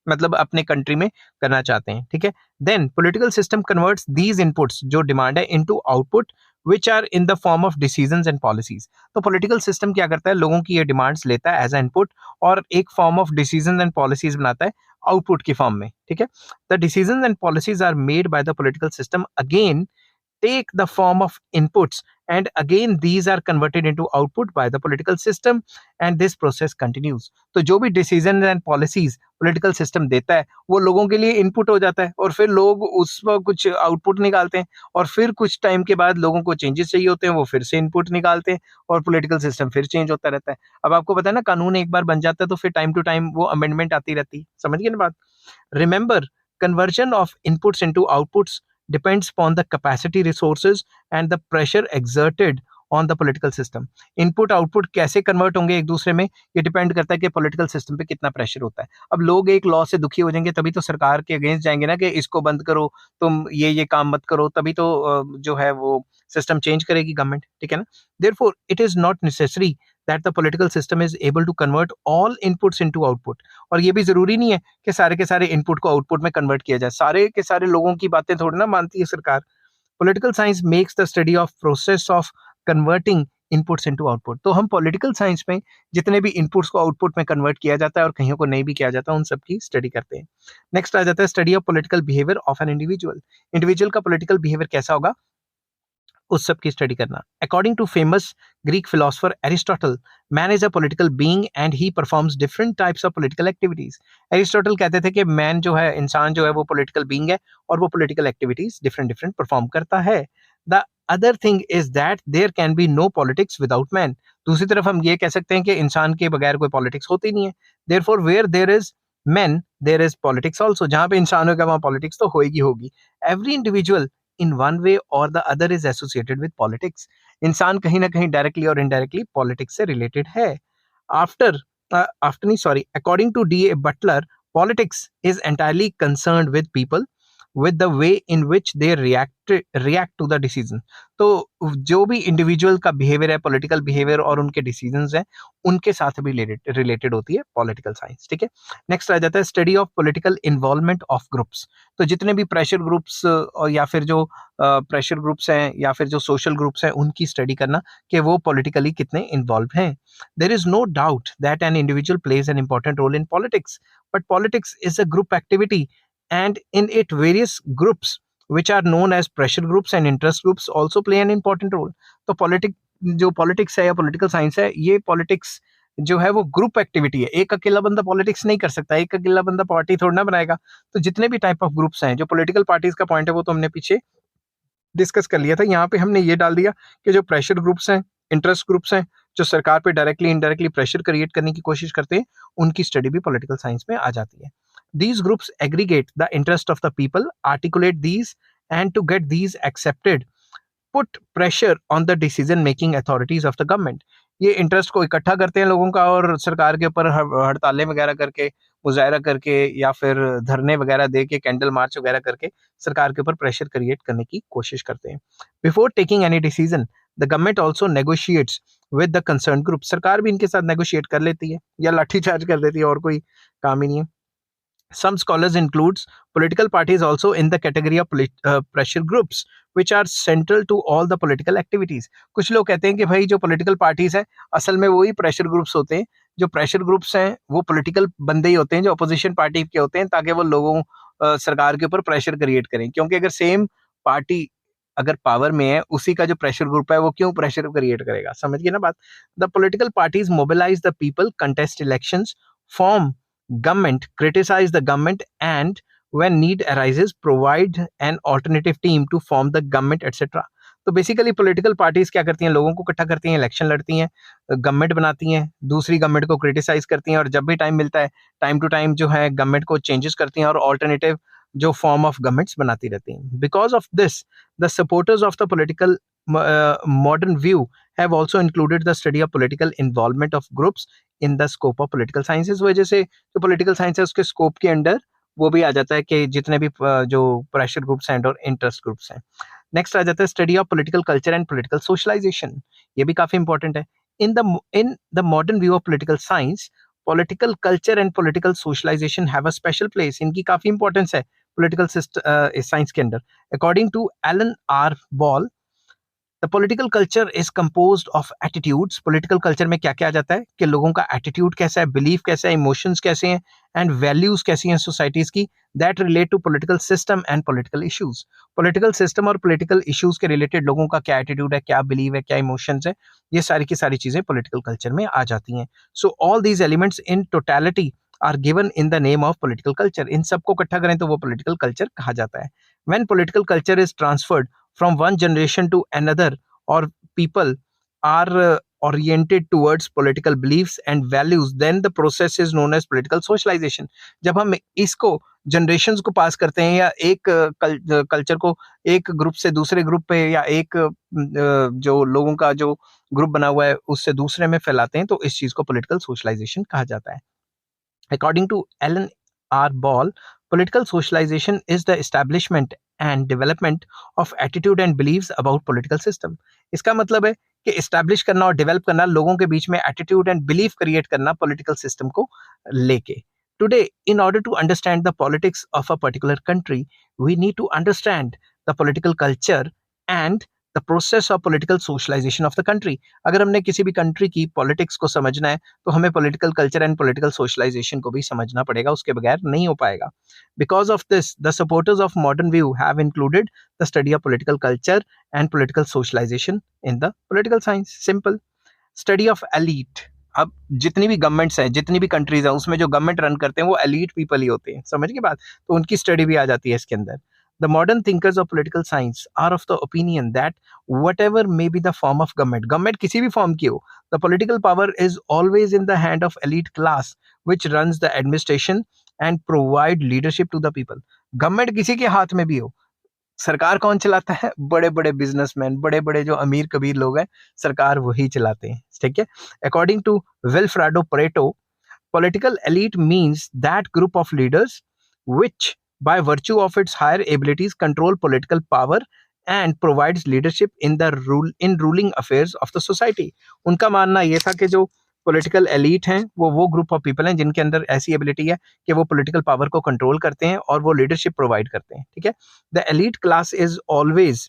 मतलब अपने कंट्री में करना चाहते हैं, ठीक है। Then political system converts these inputs, जो डिमांड है, into output which are in the form of decisions and policies। तो पॉलिटिकल सिस्टम क्या करता है, लोगों की ये डिमांड्स लेता है एज इनपुट और एक form of decision and policies बनाता है आउटपुट की फॉर्म में, ठीक है। The decision and policies are made by the political system again take the form of inputs, and again these are converted into output by the political system, and this process continues। तो जो भी decision and policies political system देता है वो लोगों के लिए input हो जाता है और फिर लोग उस पर कुछ आउटपुट निकालते हैं और फिर कुछ टाइम के बाद लोगों को चेंजेस चाहिए होते हैं, वो फिर से इनपुट निकालते हैं और पॉलिटिकल सिस्टम फिर चेंज होता रहता है। अब आपको पता है ना, कानून एक बार बन जाता है तो फिर टाइम टू टाइम वो अमेंडमेंट आती रहती है, समझ गए ना बात। Remember, conversion of inputs into outputs depends upon the capacity, resources and the pressure exerted on the political system। Input output कैसे कन्वर्ट होंगे एक दूसरे में, ये डिपेंड करता है कि पॉलिटिकल सिस्टम पे कितना प्रेशर होता है। अब लोग एक लॉ से दुखी हो जाएंगे तभी तो सरकार के अगेंस्ट जाएंगे ना कि इसको बंद करो, तुम ये काम मत करो, तभी तो जो है वो सिस्टम चेंज करेगी गवर्नमेंट, ठीक है ना। Therefore it is not necessary that the political system is able to convert all inputs into output. और ये भी जरूरी नहीं है कि सारे के सारे इनपुट को आउटपुट में कन्वर्ट किया जाए, सारे के सारे लोगों की बातें थोड़ी ना मानती है सरकार। Political science makes the study of process of converting inputs into output. तो हम पॉलिटिकल साइंस में जितने भी इनपुट्स को आउटपुट में कन्वर्ट किया जाता है और कहीं को नहीं भी किया जाता, उन सब की स्टडी करते हैं। नेक्स्ट आ जाता है study of political behaviour of an individual. Individual का पॉलिटिकल बिहेवियर कैसा होगा उस सब की स्टडी करना। According to famous Greek philosopher Aristotle, man is a political being and he performs different types of political activities. Aristotle कहते थे कि मैन जो है, इंसान जो है वो पॉलिटिकल बीइंग है और वो political activities different different perform करता है। The other thing is that there can be no politics without man. दूसरी तरफ हम ये कह सकते हैं कि इंसान के बगैर कोई पॉलिटिक्स होती नहीं है। Therefore where there is man there is politics also. जहां पे इंसान होगा वहां पॉलिटिक्स तो होगी होगी। Every individual in one way or the other is associated with politics। इंसान कहीं ना कहीं डायरेक्टली और इनडायरेक्टली पॉलिटिक्स से रिलेटेड है। आफ्टर आफ्टर नहीं sorry according to D A Butler, politics is entirely concerned with people with the way in which they react to the decision। तो जो भी इंडिविजुअल का बिहेवियर है, पॉलिटिकल बिहेवियर और उनके डिसीजंस हैं, उनके साथ भी रिलेटेड होती है पॉलिटिकल साइंस, ठीक है। नेक्स्ट आ जाता है study of political involvement of groups. तो जितने भी प्रेशर ग्रुप्स और या फिर जो प्रेशर ग्रुप्स हैं या फिर जो सोशल ग्रुप्स हैं, उनकी स्टडी करना कि वो पॉलिटिकली कितने इन्वॉल्व हैं। There is no doubt that an individual plays an important role in politics, but politics is a group activity and in it various groups which are known as pressure groups and interest groups also play an important role। तो politics है या political science है, ये politics जो है वो group activity है। एक अकेला बंदा पॉलिटिक्स नहीं कर सकता, एक अकेला बंदा पार्टी थोड़ा ना बनाएगा। तो जितने भी टाइप ऑफ ग्रुप्स हैं, जो पॉलिटिकल पार्टीज का पॉइंट है वो तो हमने पीछे डिस्कस कर लिया था। यहाँ पे हमने ये डाल दिया कि जो प्रेशर ग्रुप्स हैं, इंटरेस्ट ग्रुप्स हैं, जो सरकार पे डायरेक्टली इनडायरेक्टली प्रेशर क्रिएट करने की कोशिश करते हैं, उनकी स्टडी भी पॉलिटिकल साइंस में आ जाती है। These groups aggregate the interest of the people, articulate these, and to get these accepted, put pressure on the decision making authorities of the government। ये इंटरेस्ट को इकट्ठा करते हैं लोगों का और सरकार के ऊपर हड़तालें वगैरह करके, मुजाहरा करके या फिर धरने वगैरह दे के, कैंडल मार्च वगैरह करके सरकार के ऊपर प्रेशर क्रिएट करने की कोशिश करते हैं। Before taking any decision the government also negotiates with the concern group. सरकार भी इनके साथ नेगोशिएट कर लेती है या लाठीचार्ज कर देती है, और कोई काम ही नहीं है। Some scholars includes political parties also in the category of pressure groups which are central to all the political activities। कुछ लोग कहते हैं कि भाई जो political parties हैं असल में वही pressure groups होते हैं। जो pressure groups हैं वो political बंदे ही होते हैं जो opposition party के होते हैं, ताकि वो लोगों सरकार के ऊपर pressure create करें। क्योंकि अगर same party अगर पावर में है, उसी का जो प्रेशर ग्रुप है वो क्यों प्रेशर क्रिएट करेगा, समझ गए ना बात। The political parties mobilise the people, contest elections, form government, criticize the government, and when need arises provide an alternative team to form the government etc। तो बेसिकली पॉलिटिकल पार्टीज क्या करती हैं, लोगों को इकट्ठा करती हैं, इलेक्शन लड़ती हैं, गवर्नमेंट बनाती हैं, दूसरी गवर्नमेंट को क्रिटिसाइज करती हैं, और जब भी टाइम मिलता है टाइम टू टाइम जो है गवर्नमेंट को चेंजेस करती हैं और ऑल्टरनेटिव जो फॉर्म ऑफ गवर्नमेंट्स बनाती रहती हैं. Because of this the supporters of the political modern view have also included the study of political involvement of groups in the scope of political science. इस वजह से जो political science है उसके scope के अंडर वो भी आ जाता है कि जितने भी जो प्रेशर ग्रुप्स हैं और इंटरेस्ट ग्रुप्स हैं. नेक्स्ट आ जाता है study of political culture and political socialisation. ये भी काफी इंपॉर्टेंट है. In the modern view of political science, political culture and political socialisation have a special place. इनकी काफी इंपॉर्टेंस है पॉलिटिकल साइंस के अंदर. According to Alan R Ball, the political culture is composed of attitudes. Political culture में क्या क्या आ जाता है कि लोगों का एटीट्यूड कैसा है, बिलीफ कैसा है, इमोशंस कैसे हैं एंड वैल्यूज कैसी हैं सोसाइटीज की, that relate to political system and political issues. Political system और पॉलिटिकल इश्यूज के रिलेटेड लोगों का क्या एटीट्यूड है, क्या बिलीव है, क्या इमोशंस है, ये सारी की सारी चीजें पॉलिटिकल कल्चर में आ जाती हैं. So all these elements in totality are given in the name of political culture. इन सबको इकट्ठा करें तो वो पॉलिटिकल कल्चर कहा जाता है. When political culture is transferred from one generation to another, or people are oriented towards political beliefs and values, then the process is known as political socialization. जब हम इसको जनरेशंस को पास करते हैं या एक कल्चर को एक ग्रुप से दूसरे ग्रुप पे या एक जो लोगों का जो ग्रुप बना हुआ है उससे दूसरे में फैलाते हैं, तो इस चीज को पॉलिटिकल सोशलाइजेशन कहा जाता है. According to Alan R. Ball, political socialization is the establishment and development of attitude and beliefs about political system. इसका मतलब है कि establish करना और develop करना, लोगों के बीच में attitude and belief create करना political system को लेके. Today, in order to understand the politics of a particular country, we need to understand the political culture and the process of political socialisation of the country. अगर हमने किसी भी country की politics को समझना है तो हमें political culture and political socialisation को भी समझना पड़ेगा, उसके बगैर नहीं हो पाएगा. Because of this the supporters of modern view have included the study of political culture and political socialisation in the political science. Simple study of elite. अब जितनी भी गवर्नमेंट्स हैं, जितनी भी कंट्रीज हैं, उसमें जो गवर्नमेंट रन करते हैं वो एलीट पीपल ही होते हैं. समझ के बात, तो उनकी स्टडी भी आ जाती है इसके अंदर. The modern thinkers of political science are of the opinion that whatever may be the form of government किसी भी फॉर्म की हो, the political power is always in the hand of elite class which runs the administration and provide leadership to the people. Government किसी के हाथ में भी हो, सरकार कौन चलाता है? बड़े बड़े बिजनेसमैन, बड़े बड़े जो अमीर कबीर लोग हैं, सरकार वही चलाते हैं. ठीक है. According to Vilfredo Pareto, political elite means that group of leaders which by virtue of its higher abilities control political power and provides leadership in the ruling affairs of the society. उनका मानना ये था कि जो political elite हैं वो group of people हैं जिनके अंदर ऐसी एबिलिटी है कि वो पॉलिटिकल पावर को कंट्रोल करते हैं और वो लीडरशिप प्रोवाइड करते हैं. ठीक है. The elite class is always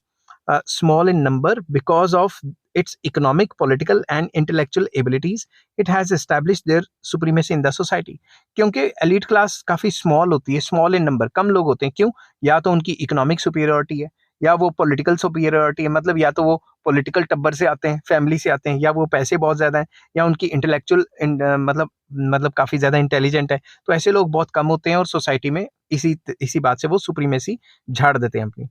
small in number because of its economic, political and intellectual abilities. It has established their supremacy in the society. क्योंकि elite class काफी small होती है, small in number, कम लोग होते हैं. क्यों? या तो उनकी economic superiority है, या वो political superiority है, मतलब या तो वो political टब्बर से आते हैं, फैमिली से आते हैं, या वो पैसे बहुत ज्यादा हैं, या उनकी intellectual मतलब काफी ज्यादा इंटेलिजेंट है. तो ऐसे लोग बहुत कम होते हैं और सोसाइटी में इसी बात से वो सुप्रीमेसी झाड़ देते हैं अपनी.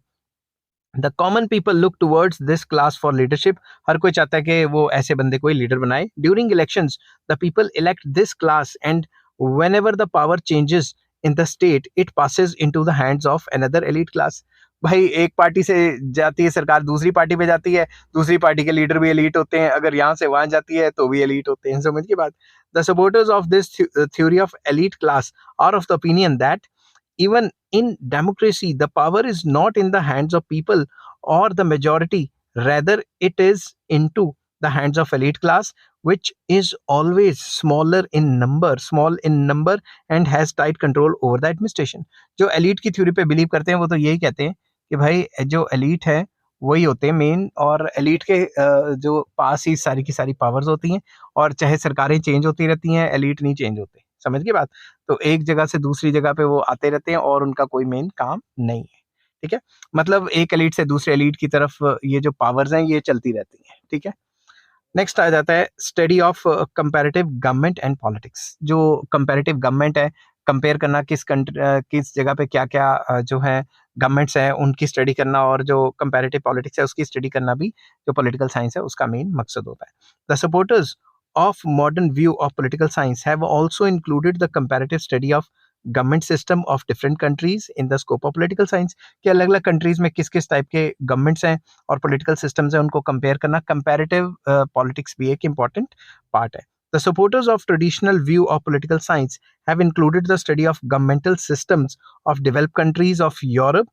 The common people look towards this class for leadership. हर कोई चाहता है कि वो ऐसे बंदे को ही लीडर बनाए. During elections, the people elect this class and whenever the power changes in the state, it passes into the hands of another elite class. भाई एक पार्टी से जाती है सरकार, दूसरी पार्टी पे जाती है, दूसरी पार्टी के लीडर भी एलीट होते हैं, अगर यहाँ से वहां जाती है तो भी एलीट होते हैं. समझ की बात. The supporters of this theory of elite class are of the opinion that even in democracy, the power is not in the hands of people or the majority. Rather, it is into the hands of elite class, which is always small in number and has tight control over the administration. जो elite की theory पे believe करते हैं वो तो यही कहते हैं कि भाई जो elite है वही होते हैं मेन, और एलीट के जो पास ही सारी की सारी पावर्स होती हैं, और चाहे सरकारें चेंज होती रहती हैं, एलीट नहीं चेंज होते. समझ गए बात. तो एक जगह से दूसरी जगह पे वो आते रहते हैं और उनका कोई मेन काम नहीं है. ठीक है. मतलब एक एलीट से दूसरे एलीट की तरफ ये जो पावर्स हैं ये चलती रहती हैं. ठीक है. नेक्स्ट आ जाता है study of comparative government and politics. जो कंपैरेटिव गवर्नमेंट है, कंपेयर करना, किस जगह पे क्या-क्या जो है गवर्नमेंट्स हैं उनकी स्टडी करना, और जो कंपैरेटिव पॉलिटिक्स है उसकी स्टडी करना भी जो पॉलिटिकल साइंस है उसका मेन मकसद होता है। The supporters of modern view of political science have also included the comparative study of government system of different countries in the scope of political science, कि अलग अलग कंट्रीज में किस किस टाइप के गवर्नमेंट्स हैं और पॉलिटिकल सिस्टम्स हैं उनको कंपेयर करना। कंपैरेटिव पॉलिटिक्स भी एक इंपॉर्टेंट पार्ट है। The supporters of traditional view of political science have included the study of governmental systems of developed countries of Europe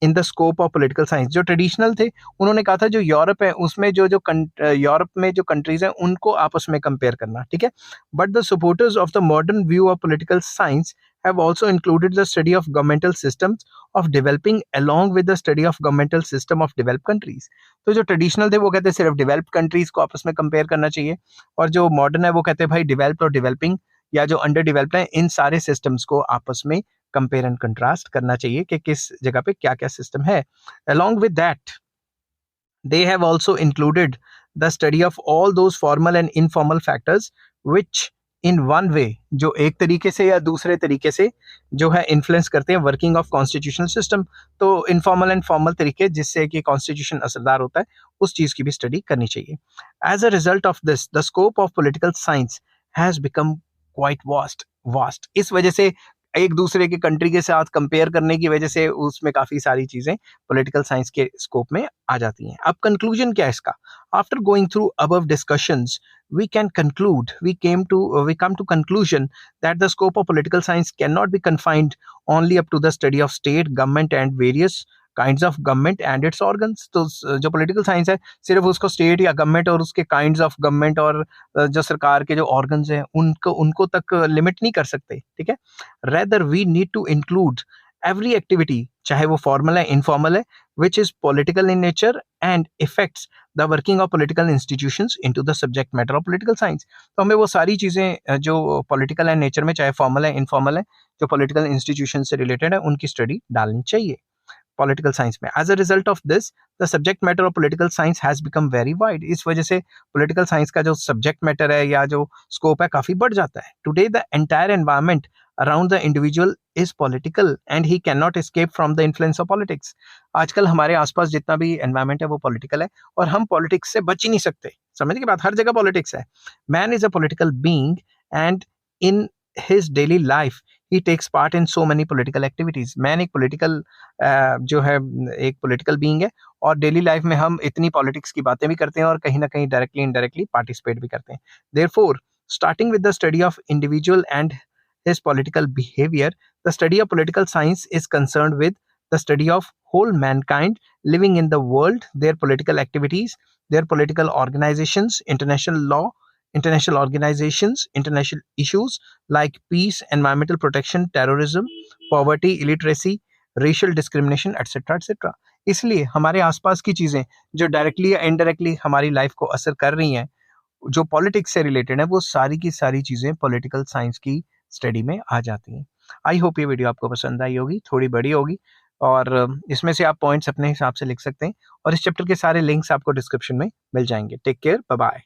in the scope of political science. जो traditional थे उन्होंने कहा था जो Europe है उसमें जो जो यूरोप में जो कंट्रीज हैं उनको आपस में कंपेयर करना, ठीक है। But the supporters of the modern view of political science have also included the study of governmental systems of developing along with the study of governmental system of developed countries। तो जो traditional थे वो कहते हैं सिर्फ developed countries को आपस में कंपेयर करना चाहिए, और जो मॉडर्न है वो कहते हैं भाई डेवलप्ड और डेवलपिंग या जो अंडर डेवलप्ड है इन सारे सिस्टम्स को आपस में कंपेयर एंड कंट्रास्ट करना चाहिए कि किस जगह पे क्या क्या सिस्टम है। Along with that, they have also included the study of all those formal and informal factors which in one way जो एक तरीके से या दूसरे तरीके से जो है इन्फ्लुएंस करते हैं वर्किंग ऑफ कॉन्स्टिट्यूशनल सिस्टम। तो इनफॉर्मल एंड फॉर्मल तरीके जिससे कि कॉन्स्टिट्यूशन असरदार होता है उस चीज की भी स्टडी करनी चाहिए। As a result of this the scope of political science has become quite vast. इस वजह से एक दूसरे के कंट्री के साथ कंपेयर करने की वजह से उसमें काफी सारी चीजें पॉलिटिकल साइंस के स्कोप में आ जाती हैं। अब कंक्लूजन क्या है इसका? After going through above discussions we come to conclusion that the scope of political science cannot be confined only up to the study of state government and various kinds of government and it's organs. तो जो political science है सिर्फ उसको state या government और उसके kinds of government और जो सरकार के जो ऑर्गन्स हैं उनको तक लिमिट नहीं कर सकते, ठीक है। Rather we need to include every activity, चाहे वो फॉर्मल है इनफॉर्मल है, which is political in nature and effects the working of political institutions into the subject matter of political science. तो हमें वो सारी चीजें जो पॉलिटिकल है नेचर में, चाहे फॉर्मल है इनफॉर्मल है, जो पॉलिटिकल इंस्टीट्यूशन से रिलेटेड है उनकी स्टडी डालनी चाहिए पॉलिटिकल साइंस में। As a result of this the subject matter of political science has become very wide. इस वजह से पॉलिटिकल साइंस का जो सब्जेक्ट मैटर है या जो स्कोप है काफी बढ़ जाता है। Today the entire environment around the individual is political and he can not escape from the influence of politics. आजकल हमारे आसपास जितना भी एनवायरमेंट है वो पॉलिटिकल है और हम पॉलिटिक्स से बच ही नहीं सकते। समझने की बात, हर जगह पॉलिटिक्स है। Man is a political being and in his daily life he takes part in so many political activities। Man एक पॉलिटिकल जो है एक पॉलिटिकल बीइंग है और डेली लाइफ में हम इतनी पॉलिटिक्स की बातें भी करते हैं और कहीं ना कहीं डायरेक्टली इनडायरेक्टली पार्टिसिपेट भी करते हैं। Therefore starting with the study of individual and his political behavior, the study of political science is concerned with the study of whole mankind living in the world, their political activities, their political organizations, international law, international organizations, international issues like peace, environmental protection, terrorism, poverty, illiteracy, racial discrimination, etc. etc. इसलिए हमारे आसपास की चीजें जो directly या indirectly हमारी life को असर कर रही हैं, जो पॉलिटिक्स से रिलेटेड है, वो सारी की सारी चीजें पॉलिटिकल साइंस की स्टडी में आ जाती हैं। आई होप ये वीडियो आपको पसंद आई होगी, थोड़ी बड़ी होगी, और इसमें से आप पॉइंट्स अपने हिसाब से लिख सकते हैं, और इस चैप्टर के सारे लिंक्स आपको डिस्क्रिप्शन में मिल जाएंगे। Take care, bye bye.